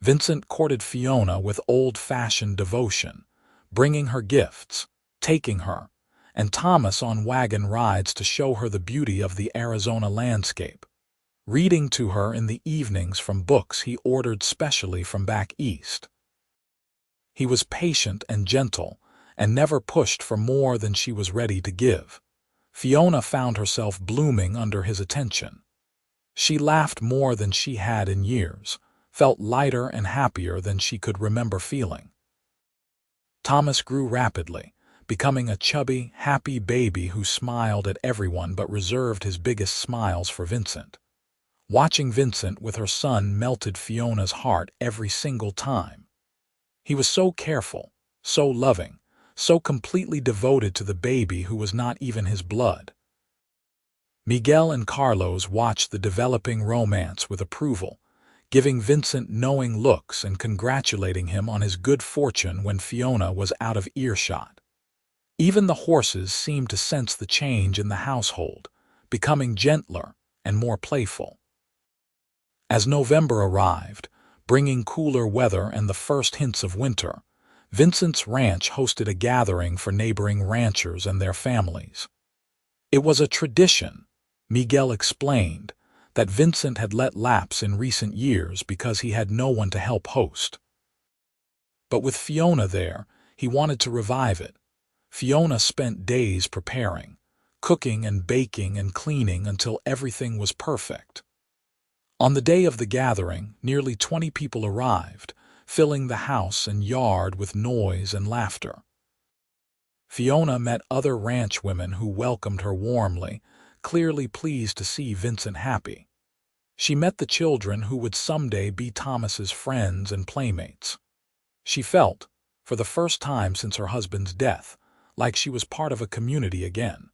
Vincent courted Fiona with old-fashioned devotion, bringing her gifts, taking her, and Thomas on wagon rides to show her the beauty of the Arizona landscape, reading to her in the evenings from books he ordered specially from back east. He was patient and gentle, and never pushed for more than she was ready to give. Fiona found herself blooming under his attention. She laughed more than she had in years, felt lighter and happier than she could remember feeling. Thomas grew rapidly, becoming a chubby, happy baby who smiled at everyone but reserved his biggest smiles for Vincent. Watching Vincent with her son melted Fiona's heart every single time. He was so careful, so loving, so completely devoted to the baby who was not even his blood. Miguel and Carlos watched the developing romance with approval, giving Vincent knowing looks and congratulating him on his good fortune when Fiona was out of earshot. Even the horses seemed to sense the change in the household, becoming gentler and more playful. As November arrived, bringing cooler weather and the first hints of winter, Vincent's ranch hosted a gathering for neighboring ranchers and their families. It was a tradition, Miguel explained, that Vincent had let lapse in recent years because he had no one to help host. But with Fiona there, he wanted to revive it. Fiona spent days preparing, cooking and baking and cleaning until everything was perfect. On the day of the gathering, nearly 20 people arrived, filling the house and yard with noise and laughter. Fiona met other ranch women who welcomed her warmly, clearly pleased to see Vincent happy. She met the children who would someday be Thomas's friends and playmates. She felt, for the first time since her husband's death, like she was part of a community again.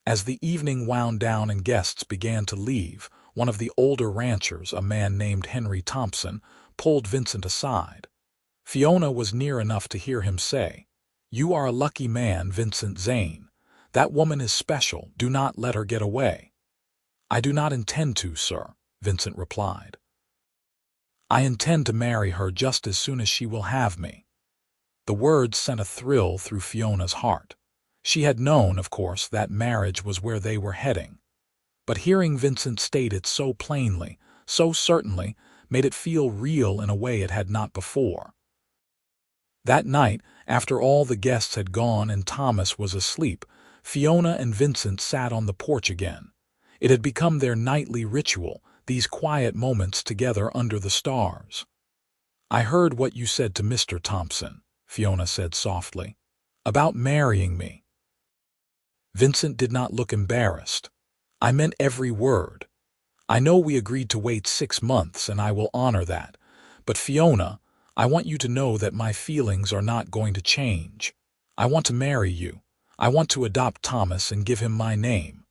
As the evening wound down and guests began to leave, one of the older ranchers, a man named Henry Thompson, pulled Vincent aside. Fiona was near enough to hear him say, "You are a lucky man, Vincent Zane. That woman is special. Do not let her get away." "I do not intend to, sir," Vincent replied. "I intend to marry her just as soon as she will have me." The words sent a thrill through Fiona's heart. She had known, of course, that marriage was where they were heading. But hearing Vincent state it so plainly, so certainly, made it feel real in a way it had not before. That night, after all the guests had gone and Thomas was asleep, Fiona and Vincent sat on the porch again. It had become their nightly ritual, these quiet moments together under the stars. "I heard what you said to Mr. Thompson," Fiona said softly, "about marrying me." Vincent did not look embarrassed. "I meant every word. I know we agreed to wait 6 months, and I will honor that. But Fiona, I want you to know that my feelings are not going to change. I want to marry you. I want to adopt Thomas and give him my name.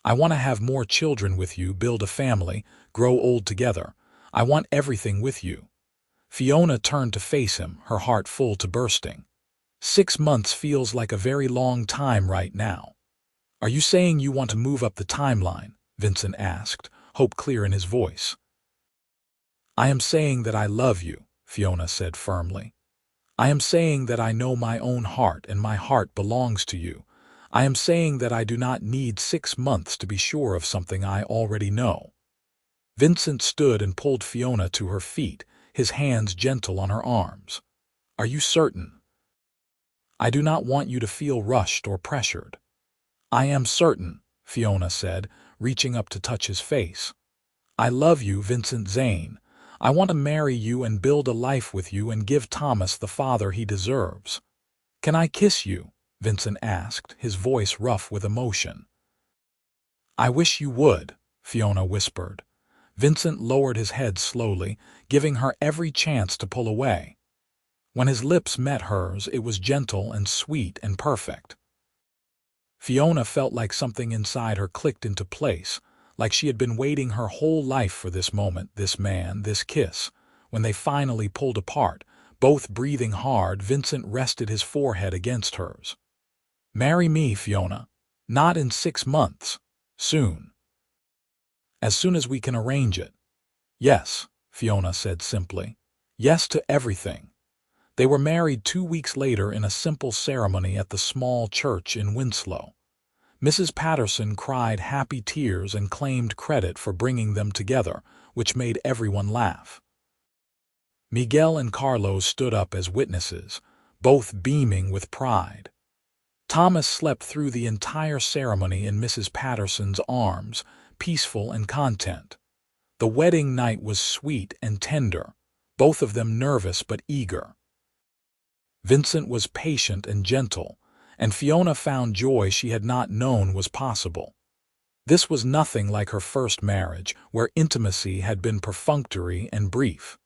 I want to have more children with you, build a family, grow old together. I want everything with you." Fiona turned to face him, her heart full to bursting. 6 months feels like a very long time right now. "Are you saying you want to move up the timeline?" Vincent asked, hope clear in his voice. "I am saying that I love you," Fiona said firmly. "I am saying that I know my own heart and my heart belongs to you. I am saying that I do not need 6 months to be sure of something I already know." Vincent stood and pulled Fiona to her feet, his hands gentle on her arms. "Are you certain?" "I do not want you to feel rushed or pressured." "I am certain," Fiona said, reaching up to touch his face. "I love you, Vincent Zane. I want to marry you and build a life with you and give Thomas the father he deserves." "Can I kiss you?" Vincent asked, his voice rough with emotion. "I wish you would," Fiona whispered. Vincent lowered his head slowly, giving her every chance to pull away. When his lips met hers, it was gentle and sweet and perfect. Fiona felt like something inside her clicked into place, like she had been waiting her whole life for this moment, this man, this kiss. When they finally pulled apart, both breathing hard, Vincent rested his forehead against hers. "Marry me, Fiona. Not in 6 months. Soon. As soon as we can arrange it." "Yes," Fiona said simply. "Yes to everything." They were married 2 weeks later in a simple ceremony at the small church in Winslow. Mrs. Patterson cried happy tears and claimed credit for bringing them together, which made everyone laugh. Miguel and Carlos stood up as witnesses, both beaming with pride. Thomas slept through the entire ceremony in Mrs. Patterson's arms, peaceful and content. The wedding night was sweet and tender, both of them nervous but eager. Vincent was patient and gentle, and Fiona found joy she had not known was possible. This was nothing like her first marriage, where intimacy had been perfunctory and brief.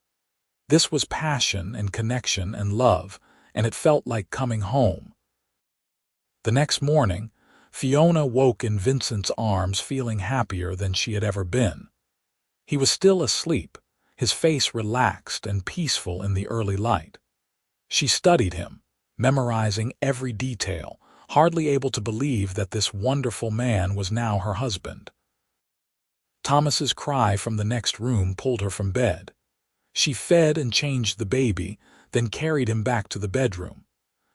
This was passion and connection and love, and it felt like coming home. The next morning, Fiona woke in Vincent's arms feeling happier than she had ever been. He was still asleep, his face relaxed and peaceful in the early light. She studied him, memorizing every detail, hardly able to believe that this wonderful man was now her husband. Thomas's cry from the next room pulled her from bed. She fed and changed the baby, then carried him back to the bedroom.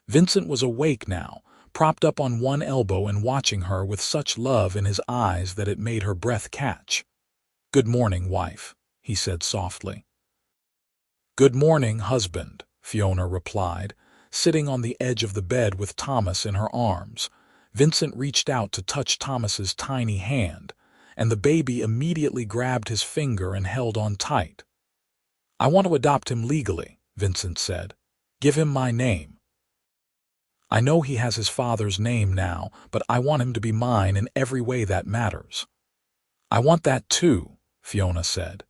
Vincent was awake now, propped up on one elbow and watching her with such love in his eyes that it made her breath catch. "Good morning, wife," he said softly. "Good morning, husband," Fiona replied, sitting on the edge of the bed with Thomas in her arms. Vincent reached out to touch Thomas's tiny hand, and the baby immediately grabbed his finger and held on tight. "I want to adopt him legally," Vincent said. "Give him my name." I know he has his father's name now, but I want him to be mine in every way that matters." "I want that too," Fiona said.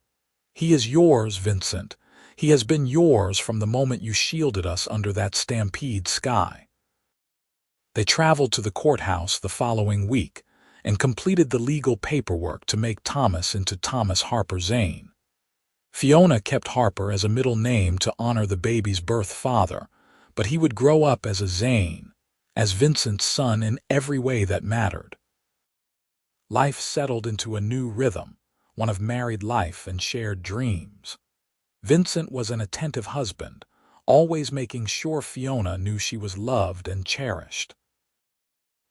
"He is yours, Vincent. He has been yours from the moment you shielded us under that Stampede sky." They traveled to the courthouse the following week and completed the legal paperwork to make Thomas into Thomas Harper Zane. Fiona kept Harper as a middle name to honor the baby's birth father, but he would grow up as a Zane, as Vincent's son in every way that mattered. Life settled into a new rhythm, one of married life and shared dreams. Vincent was an attentive husband, always making sure Fiona knew she was loved and cherished.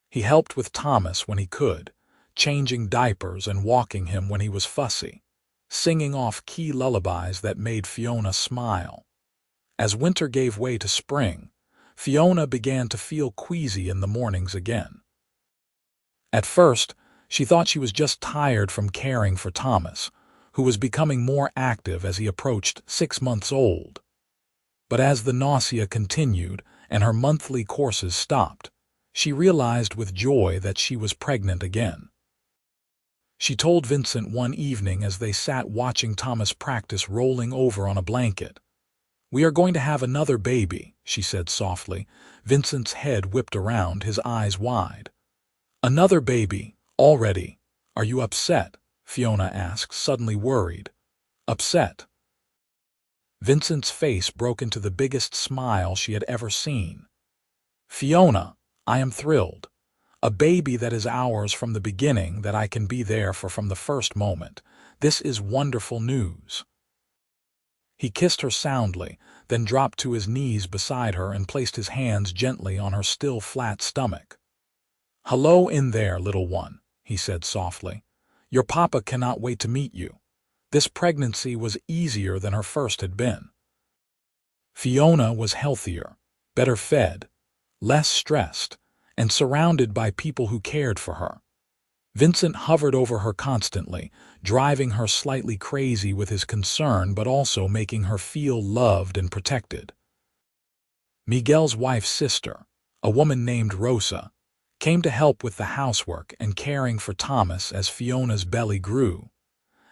He helped with Thomas when he could, changing diapers and walking him when he was fussy, singing off key lullabies that made Fiona smile. As winter gave way to spring, Fiona began to feel queasy in the mornings again. At first, she thought she was just tired from caring for Thomas, who was becoming more active as he approached 6 months old. But as the nausea continued and her monthly courses stopped, she realized with joy that she was pregnant again. She told Vincent one evening as they sat watching Thomas practice rolling over on a blanket. "We are going to have another baby," she said softly. Vincent's head whipped around, his eyes wide. "Another baby, already? Are you upset?" Fiona asked, suddenly worried. "Upset?" Vincent's face broke into the biggest smile she had ever seen. "Fiona, I am thrilled. A baby that is ours from the beginning, that I can be there for from the first moment. This is wonderful news." He kissed her soundly, then dropped to his knees beside her and placed his hands gently on her still flat stomach. "Hello in there, little one," he said softly. "Your papa cannot wait to meet you. This pregnancy was easier than her first had been." Fiona was healthier, better fed, less stressed, and surrounded by people who cared for her. Vincent hovered over her constantly, driving her slightly crazy with his concern but also making her feel loved and protected. Miguel's wife's sister, a woman named Rosa, came to help with the housework and caring for Thomas as Fiona's belly grew.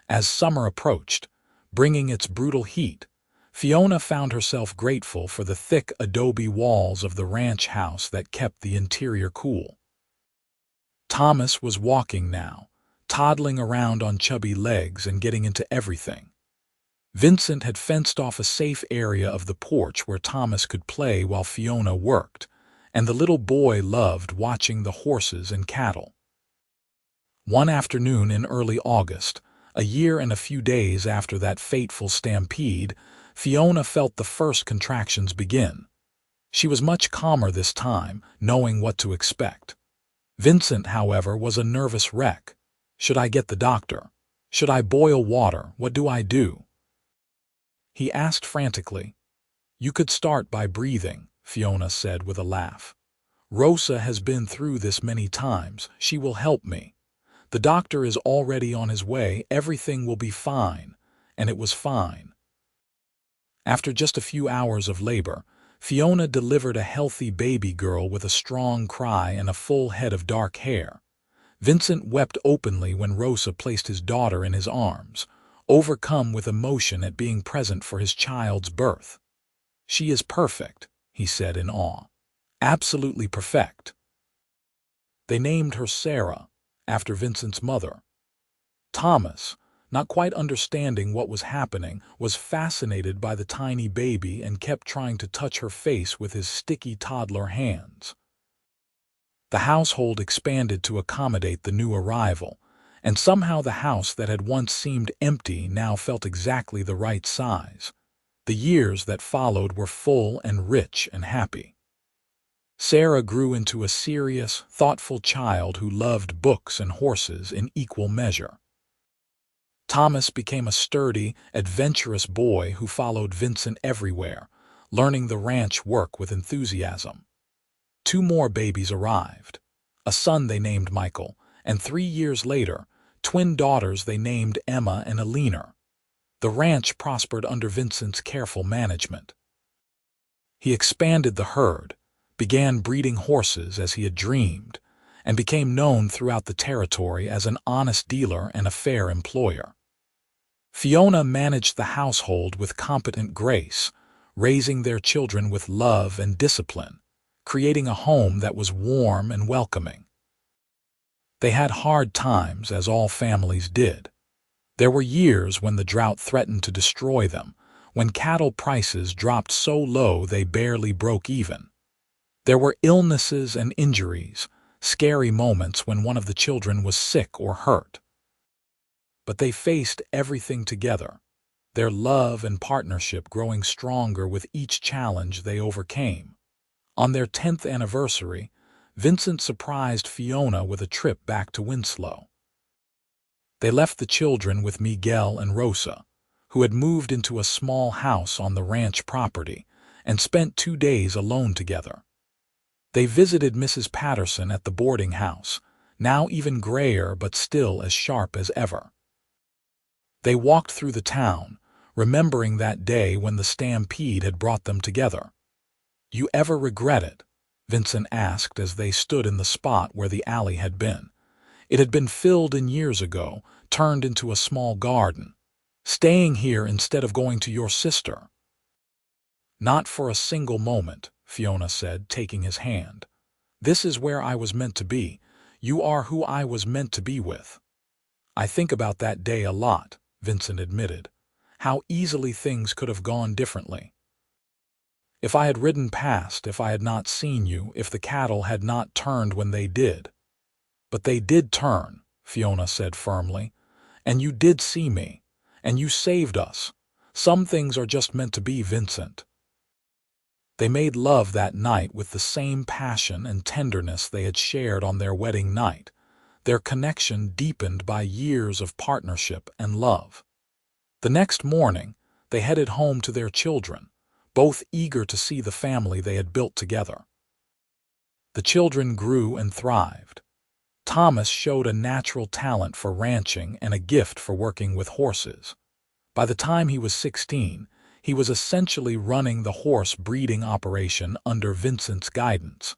As summer approached, bringing its brutal heat, Fiona found herself grateful for the thick adobe walls of the ranch house that kept the interior cool. Thomas was walking now, toddling around on chubby legs and getting into everything. Vincent had fenced off a safe area of the porch where Thomas could play while Fiona worked, and the little boy loved watching the horses and cattle. One afternoon in early August, a year and a few days after that fateful stampede, Fiona felt the first contractions begin. She was much calmer this time, knowing what to expect. Vincent, however, was a nervous wreck. "Should I get the doctor? Should I boil water? What do I do?" he asked frantically. "You could start by breathing," Fiona said with a laugh. "Rosa has been through this many times. She will help me. The doctor is already on his way. Everything will be fine." And it was fine. After just a few hours of labor, Fiona delivered a healthy baby girl with a strong cry and a full head of dark hair. Vincent wept openly when Rosa placed his daughter in his arms, overcome with emotion at being present for his child's birth. "She is perfect," he said in awe. "Absolutely perfect." They named her Sarah, after Vincent's mother. Thomas, not quite understanding what was happening, was fascinated by the tiny baby and kept trying to touch her face with his sticky toddler hands. The household expanded to accommodate the new arrival, and somehow the house that had once seemed empty now felt exactly the right size. The years that followed were full and rich and happy. Sarah grew into a serious, thoughtful child who loved books and horses in equal measure. Thomas became a sturdy, adventurous boy who followed Vincent everywhere, learning the ranch work with enthusiasm. 2 more babies arrived. A son they named Michael, and 3 years later, twin daughters they named Emma and Alina. The ranch prospered under Vincent's careful management. He expanded the herd, began breeding horses as he had dreamed, and became known throughout the territory as an honest dealer and a fair employer. Fiona managed the household with competent grace, raising their children with love and discipline, creating a home that was warm and welcoming. They had hard times, as all families did. There were years when the drought threatened to destroy them, when cattle prices dropped so low they barely broke even. There were illnesses and injuries, scary moments when one of the children was sick or hurt. But they faced everything together, their love and partnership growing stronger with each challenge they overcame. On their 10th anniversary, Vincent surprised Fiona with a trip back to Winslow. They left the children with Miguel and Rosa, who had moved into a small house on the ranch property, and spent 2 days alone together. They visited Mrs. Patterson at the boarding house, now even grayer but still as sharp as ever. They walked through the town, remembering that day when the stampede had brought them together. "You ever regret it?" Vincent asked as they stood in the spot where the alley had been. It had been filled in years ago, turned into a small garden. "Staying here instead of going to your sister?" "Not for a single moment," Fiona said, taking his hand. "This is where I was meant to be. You are who I was meant to be with." "I think about that day a lot," Vincent admitted. "How easily things could have gone differently. If I had ridden past, if I had not seen you, if the cattle had not turned when they did." "But they did turn," Fiona said firmly. "And you did see me. And you saved us. Some things are just meant to be, Vincent." They made love that night with the same passion and tenderness they had shared on their wedding night, their connection deepened by years of partnership and love. The next morning, they headed home to their children, both eager to see the family they had built together. The children grew and thrived. Thomas showed a natural talent for ranching and a gift for working with horses. By the time he was 16, he was essentially running the horse breeding operation under Vincent's guidance.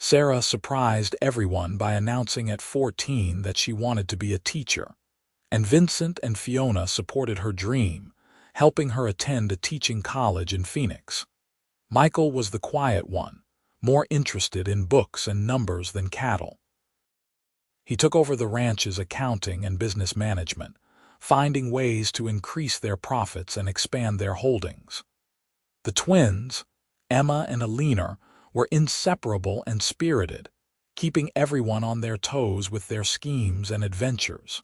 Sarah surprised everyone by announcing at 14 that she wanted to be a teacher, and Vincent and Fiona supported her dream, helping her attend a teaching college in Phoenix. Michael was the quiet one, more interested in books and numbers than cattle. He took over the ranch's accounting and business management, finding ways to increase their profits and expand their holdings. The twins, Emma and Alina, were inseparable and spirited, keeping everyone on their toes with their schemes and adventures.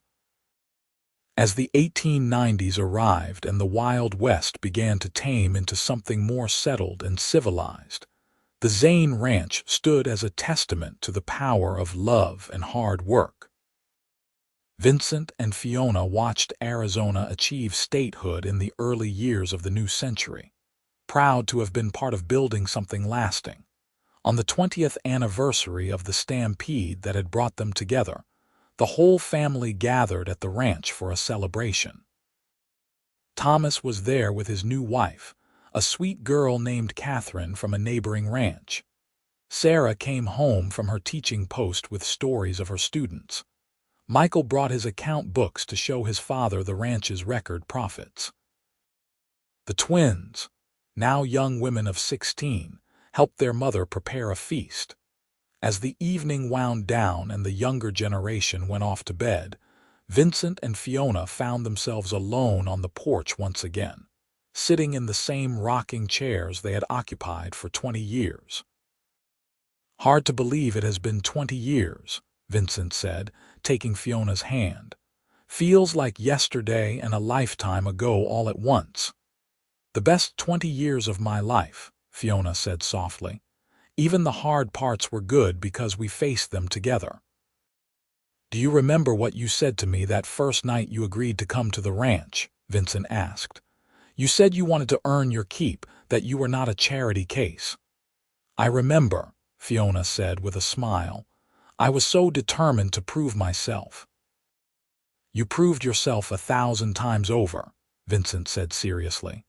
As the 1890s arrived and the Wild West began to tame into something more settled and civilized, the Zane Ranch stood as a testament to the power of love and hard work. Vincent and Fiona watched Arizona achieve statehood in the early years of the new century, proud to have been part of building something lasting. On the 20th anniversary of the stampede that had brought them together, the whole family gathered at the ranch for a celebration. Thomas was there with his new wife, a sweet girl named Catherine from a neighboring ranch. Sarah came home from her teaching post with stories of her students. Michael brought his account books to show his father the ranch's record profits. The twins, now young women of 16, helped their mother prepare a feast. As the evening wound down and the younger generation went off to bed, Vincent and Fiona found themselves alone on the porch once again, sitting in the same rocking chairs they had occupied for 20 years. "Hard to believe it has been 20 years, Vincent said, taking Fiona's hand. "Feels like yesterday and a lifetime ago all at once." "The best 20 years of my life," Fiona said softly. "Even the hard parts were good because we faced them together." "Do you remember what you said to me that first night you agreed to come to the ranch?" Vincent asked. "You said you wanted to earn your keep, that you were not a charity case." "I remember," Fiona said with a smile. "I was so determined to prove myself." "You proved yourself 1,000 times over," Vincent said seriously.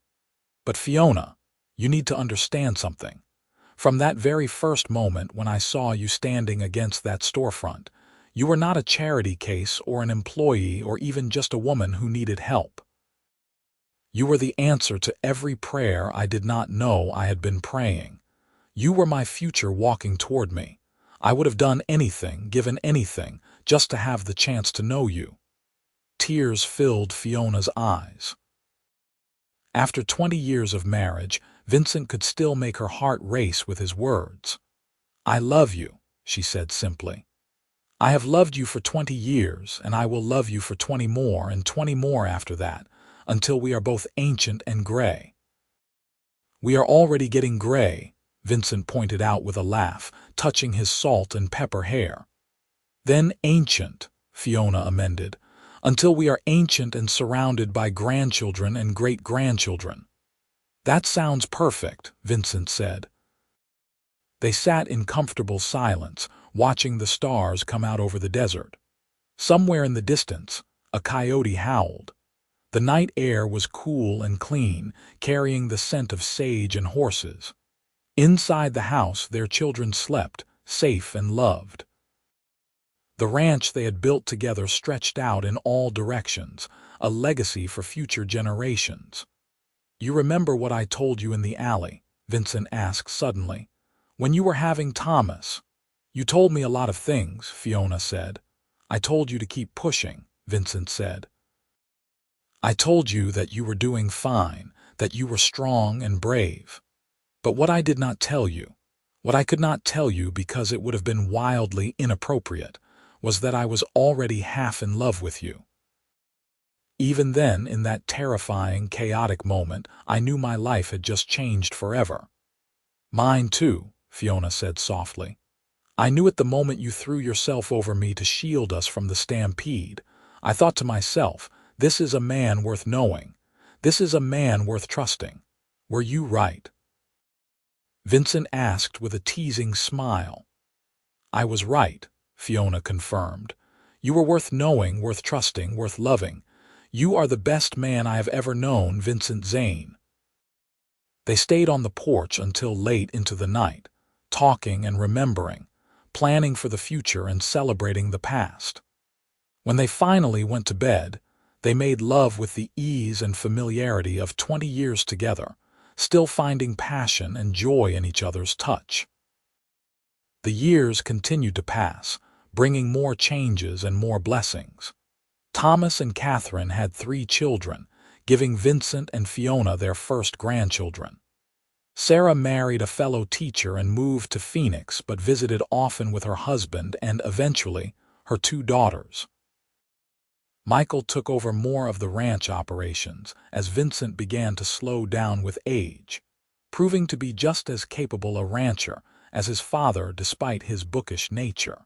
"But Fiona, you need to understand something. From that very first moment when I saw you standing against that storefront, you were not a charity case or an employee or even just a woman who needed help. You were the answer to every prayer I did not know I had been praying. You were my future walking toward me. I would have done anything, given anything, just to have the chance to know you. Tears filled Fiona's eyes. After 20 years of marriage, Vincent could still make her heart race with his words. "I love you," she said simply. "I have loved you for 20 years, and I will love you for 20 more and 20 more after that, until we are both ancient and gray." "We are already getting gray," Vincent pointed out with a laugh, touching his salt and pepper hair. "Then ancient," Fiona amended, "until we are ancient and surrounded by grandchildren and great-grandchildren." "That sounds perfect," Vincent said. They sat in comfortable silence, watching the stars come out over the desert. Somewhere in the distance, a coyote howled. The night air was cool and clean, carrying the scent of sage and horses. Inside the house, their children slept, safe and loved. The ranch they had built together stretched out in all directions, a legacy for future generations. "You remember what I told you in the alley?" Vincent asked suddenly. "When you were having Thomas?" "You told me a lot of things," Fiona said. "I told you to keep pushing," Vincent said. "I told you that you were doing fine, that you were strong and brave. But what I did not tell you, what I could not tell you because it would have been wildly inappropriate, was that I was already half in love with you." Even then, in that terrifying, chaotic moment, I knew my life had just changed forever. "Mine too," Fiona said softly. "I knew it the moment you threw yourself over me to shield us from the stampede. I thought to myself, this is a man worth knowing. This is a man worth trusting. Were you right?" Vincent asked with a teasing smile. "I was right," Fiona confirmed. "You were worth knowing, worth trusting, worth loving. You are the best man I have ever known, Vincent Zane." They stayed on the porch until late into the night, talking and remembering, planning for the future and celebrating the past. When they finally went to bed, they made love with the ease and familiarity of 20 years together, still finding passion and joy in each other's touch. The years continued to pass, bringing more changes and more blessings. Thomas and Catherine had 3 children, giving Vincent and Fiona their first grandchildren. Sarah married a fellow teacher and moved to Phoenix, but visited often with her husband and, eventually, her 2 daughters. Michael took over more of the ranch operations as Vincent began to slow down with age, proving to be just as capable a rancher as his father despite his bookish nature.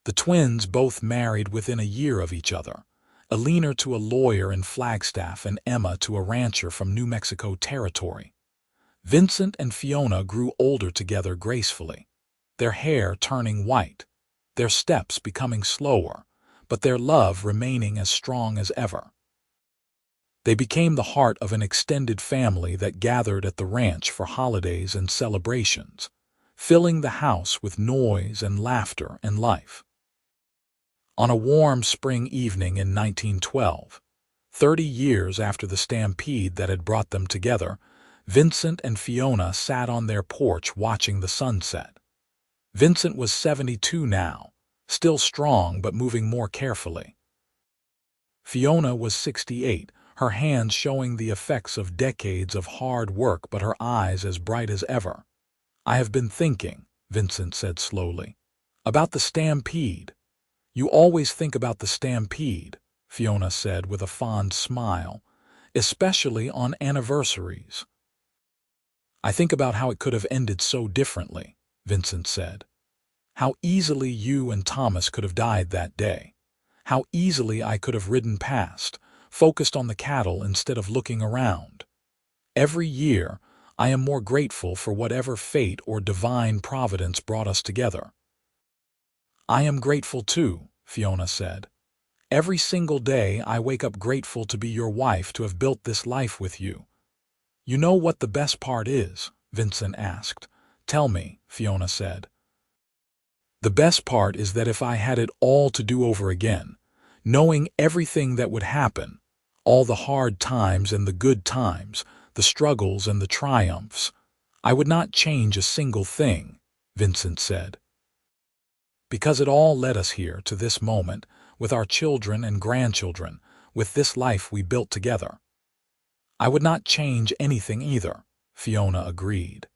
The twins both married within a year of each other, Alina to a lawyer in Flagstaff and Emma to a rancher from New Mexico Territory. Vincent and Fiona grew older together gracefully, their hair turning white, their steps becoming slower, but their love remaining as strong as ever. They became the heart of an extended family that gathered at the ranch for holidays and celebrations, filling the house with noise and laughter and life. On a warm spring evening in 1912, 30 years after the stampede that had brought them together, Vincent and Fiona sat on their porch watching the sunset. Vincent was 72 now, still strong but moving more carefully. Fiona was 68, her hands showing the effects of decades of hard work but her eyes as bright as ever. "I have been thinking," Vincent said slowly, "about the stampede." "You always think about the stampede," Fiona said with a fond smile, "especially on anniversaries." "I think about how it could have ended so differently," Vincent said. "How easily you and Thomas could have died that day. How easily I could have ridden past, focused on the cattle instead of looking around. Every year, I am more grateful for whatever fate or divine providence brought us together." "I am grateful too," Fiona said. "Every single day I wake up grateful to be your wife, to have built this life with you." "You know what the best part is?" Vincent asked, Tell me, Fiona said. The best part is that if I had it all to do over again, knowing everything that would happen, all the hard times and the good times, the struggles and the triumphs, I would not change a single thing, Vincent said. Because it all led us here to this moment, with our children and grandchildren, with this life we built together. I would not change anything either, Fiona agreed.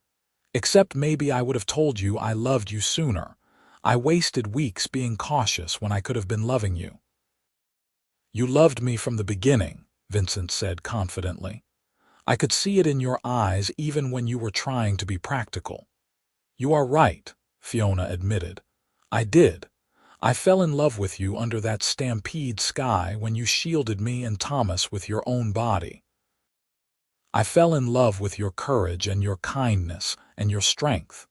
Except maybe I would have told you I loved you sooner. I wasted weeks being cautious when I could have been loving you. You loved me from the beginning, Vincent said confidently. I could see it in your eyes even when you were trying to be practical. You are right, Fiona admitted. I did. I fell in love with you under that Stampede sky when you shielded me and Thomas with your own body. I fell in love with your courage and your kindness and your strength.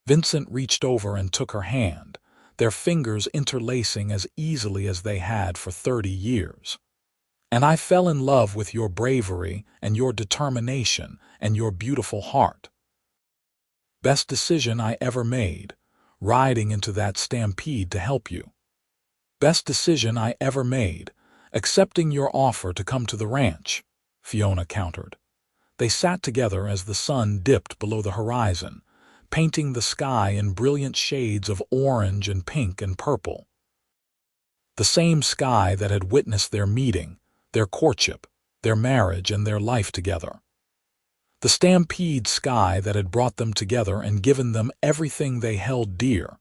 Vincent reached over and took her hand, their fingers interlacing as easily as they had for 30 years. And I fell in love with your bravery and your determination and your beautiful heart. Best decision I ever made, riding into that stampede to help you. Best decision I ever made, accepting your offer to come to the ranch, Fiona countered. They sat together as the sun dipped below the horizon, painting the sky in brilliant shades of orange and pink and purple. The same sky that had witnessed their meeting, their courtship, their marriage, and their life together. The Stampede sky that had brought them together and given them everything they held dear.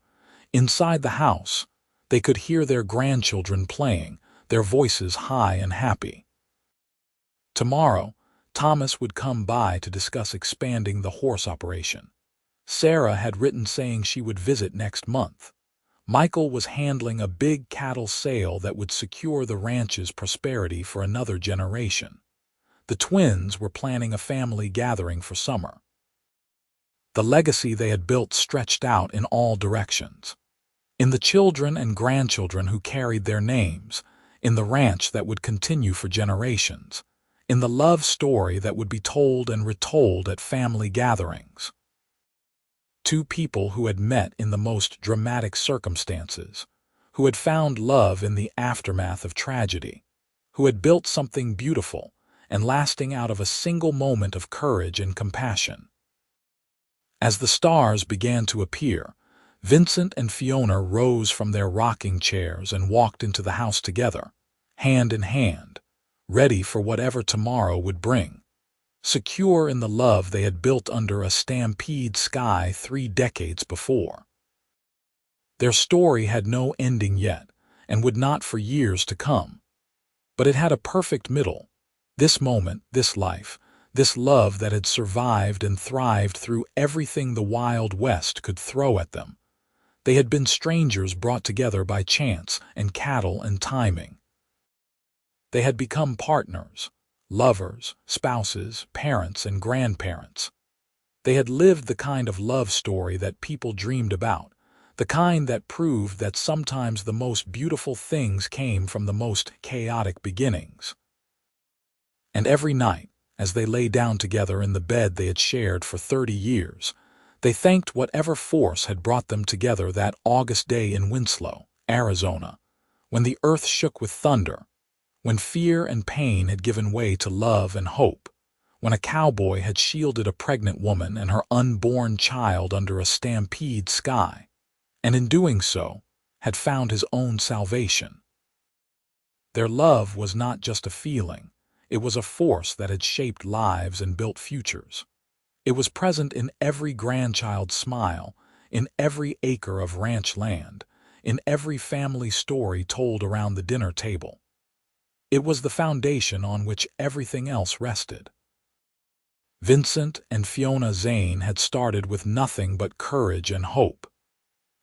Inside the house, they could hear their grandchildren playing, their voices high and happy. Tomorrow, Thomas would come by to discuss expanding the horse operation. Sarah had written saying she would visit next month. Michael was handling a big cattle sale that would secure the ranch's prosperity for another generation. The twins were planning a family gathering for summer. The legacy they had built stretched out in all directions. In the children and grandchildren who carried their names, in the ranch that would continue for generations, in the love story that would be told and retold at family gatherings. Two people who had met in the most dramatic circumstances, who had found love in the aftermath of tragedy, who had built something beautiful and lasting out of a single moment of courage and compassion. As the stars began to appear, Vincent and Fiona rose from their rocking chairs and walked into the house together, hand in hand, ready for whatever tomorrow would bring, secure in the love they had built under a Stampede sky 3 decades before. Their story had no ending yet, and would not for years to come. But it had a perfect middle. This moment, this life, this love that had survived and thrived through everything the Wild West could throw at them. They had been strangers brought together by chance and cattle and timing. They had become partners, lovers, spouses, parents, and grandparents. They had lived the kind of love story that people dreamed about, the kind that proved that sometimes the most beautiful things came from the most chaotic beginnings. And every night, as they lay down together in the bed they had shared for 30 years, they thanked whatever force had brought them together that August day in Winslow, Arizona, when the earth shook with thunder, when fear and pain had given way to love and hope, when a cowboy had shielded a pregnant woman and her unborn child under a Stampede sky, and in doing so, had found his own salvation. Their love was not just a feeling. It was a force that had shaped lives and built futures. It was present in every grandchild's smile, in every acre of ranch land, in every family story told around the dinner table. It was the foundation on which everything else rested. Vincent and Fiona Zane had started with nothing but courage and hope.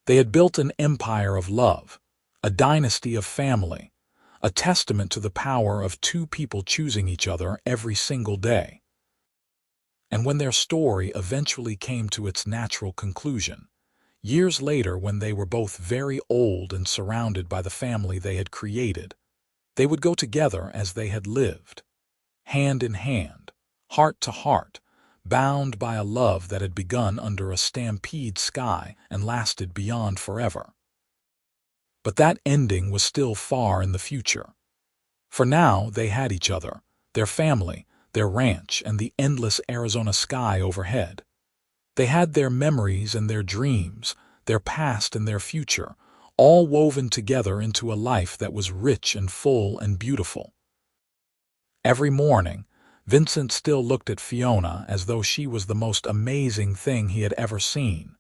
They had built an empire of love, a dynasty of family, a testament to the power of two people choosing each other every single day. And when their story eventually came to its natural conclusion, years later when they were both very old and surrounded by the family they had created, they would go together as they had lived, hand in hand, heart to heart, bound by a love that had begun under a stampede sky and lasted beyond forever. But that ending was still far in the future. For now they had each other, their family, their ranch, and the endless Arizona sky overhead. They had their memories and their dreams, their past and their future, all woven together into a life that was rich and full and beautiful. Every morning, Vincent still looked at Fiona as though she was the most amazing thing he had ever seen.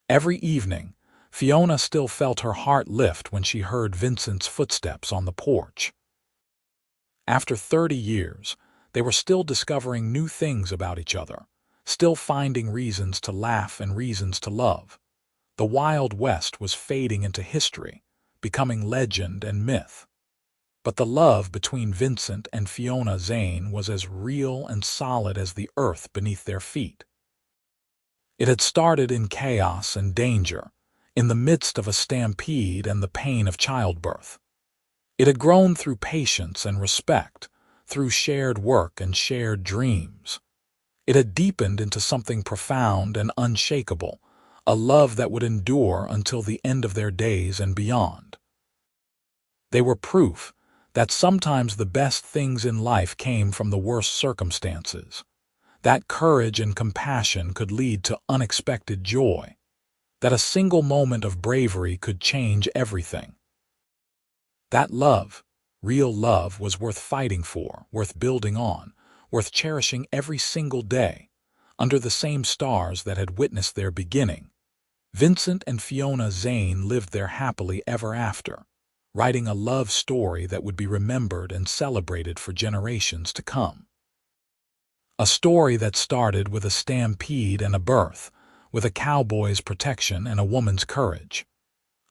Every evening, Fiona still felt her heart lift when she heard Vincent's footsteps on the porch. After 30 years, they were still discovering new things about each other, still finding reasons to laugh and reasons to love. The Wild West was fading into history, becoming legend and myth. But the love between Vincent and Fiona Zane was as real and solid as the earth beneath their feet. It had started in chaos and danger, in the midst of a stampede and the pain of childbirth. It had grown through patience and respect, through shared work and shared dreams. It had deepened into something profound and unshakable, a love that would endure until the end of their days and beyond. They were proof that sometimes the best things in life came from the worst circumstances, that courage and compassion could lead to unexpected joy, that a single moment of bravery could change everything. That love, real love, was worth fighting for, worth building on, worth cherishing every single day, under the same stars that had witnessed their beginning. Vincent and Fiona Zane lived there happily ever after, writing a love story that would be remembered and celebrated for generations to come. A story that started with a stampede and a birth, with a cowboy's protection and a woman's courage.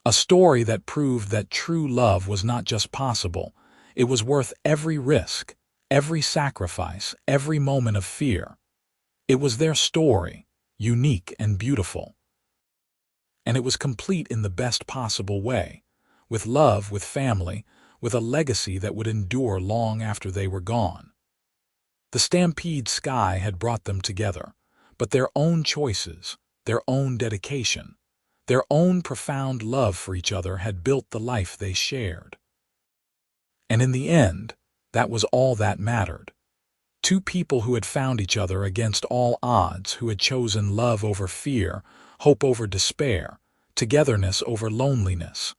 A story that proved that true love was not just possible, it was worth every risk, every sacrifice, every moment of fear. It was their story, unique and beautiful. And it was complete in the best possible way, with love, with family, with a legacy that would endure long after they were gone. The stampede sky had brought them together, but their own choices, their own dedication, their own profound love for each other had built the life they shared. And in the end, that was all that mattered. Two people who had found each other against all odds, who had chosen love over fear, hope over despair, togetherness over loneliness.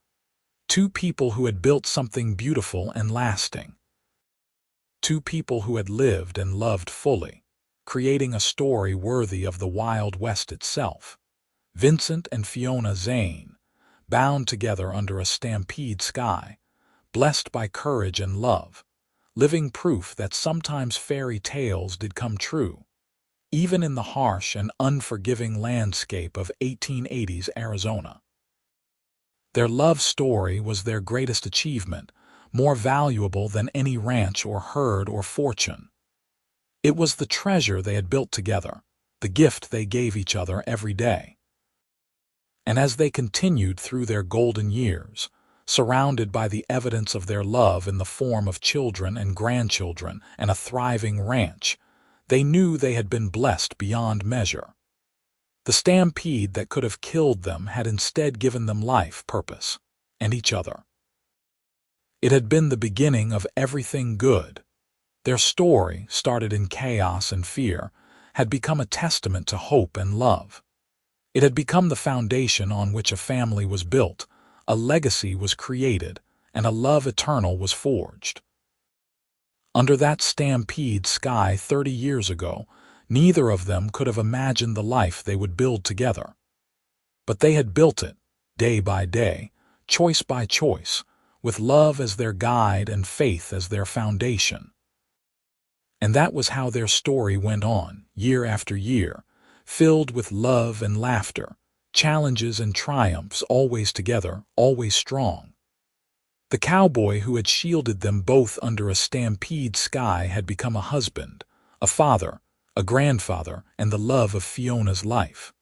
Two people who had built something beautiful and lasting. Two people who had lived and loved fully, creating a story worthy of the Wild West itself. Vincent and Fiona Zane, bound together under a stampede sky, blessed by courage and love, living proof that sometimes fairy tales did come true, even in the harsh and unforgiving landscape of 1880s Arizona. Their love story was their greatest achievement, more valuable than any ranch or herd or fortune. It was the treasure they had built together, the gift they gave each other every day. And as they continued through their golden years, surrounded by the evidence of their love in the form of children and grandchildren and a thriving ranch, they knew they had been blessed beyond measure. The stampede that could have killed them had instead given them life, purpose, and each other. It had been the beginning of everything good. Their story, started in chaos and fear, had become a testament to hope and love. It had become the foundation on which a family was built, a legacy was created, and a love eternal was forged. Under that stampede sky 30 years ago, neither of them could have imagined the life they would build together. But they had built it, day by day, choice by choice, with love as their guide and faith as their foundation. And that was how their story went on, year after year, filled with love and laughter, challenges and triumphs, always together, always strong. The cowboy who had shielded them both under a stampede sky had become a husband, a father, a grandfather, and the love of Fiona's life.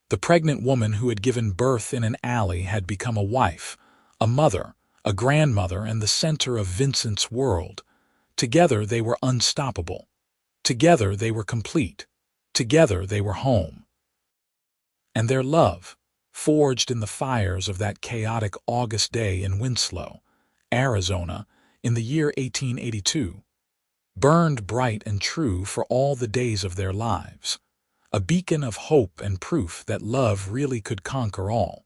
The pregnant woman who had given birth in an alley had become a wife, a mother, a grandmother, and the center of Vincent's world. Together they were unstoppable. Together they were complete. Together they were home. And their love, forged in the fires of that chaotic August day in Winslow, Arizona, in the year 1882, burned bright and true for all the days of their lives, a beacon of hope and proof that love really could conquer all.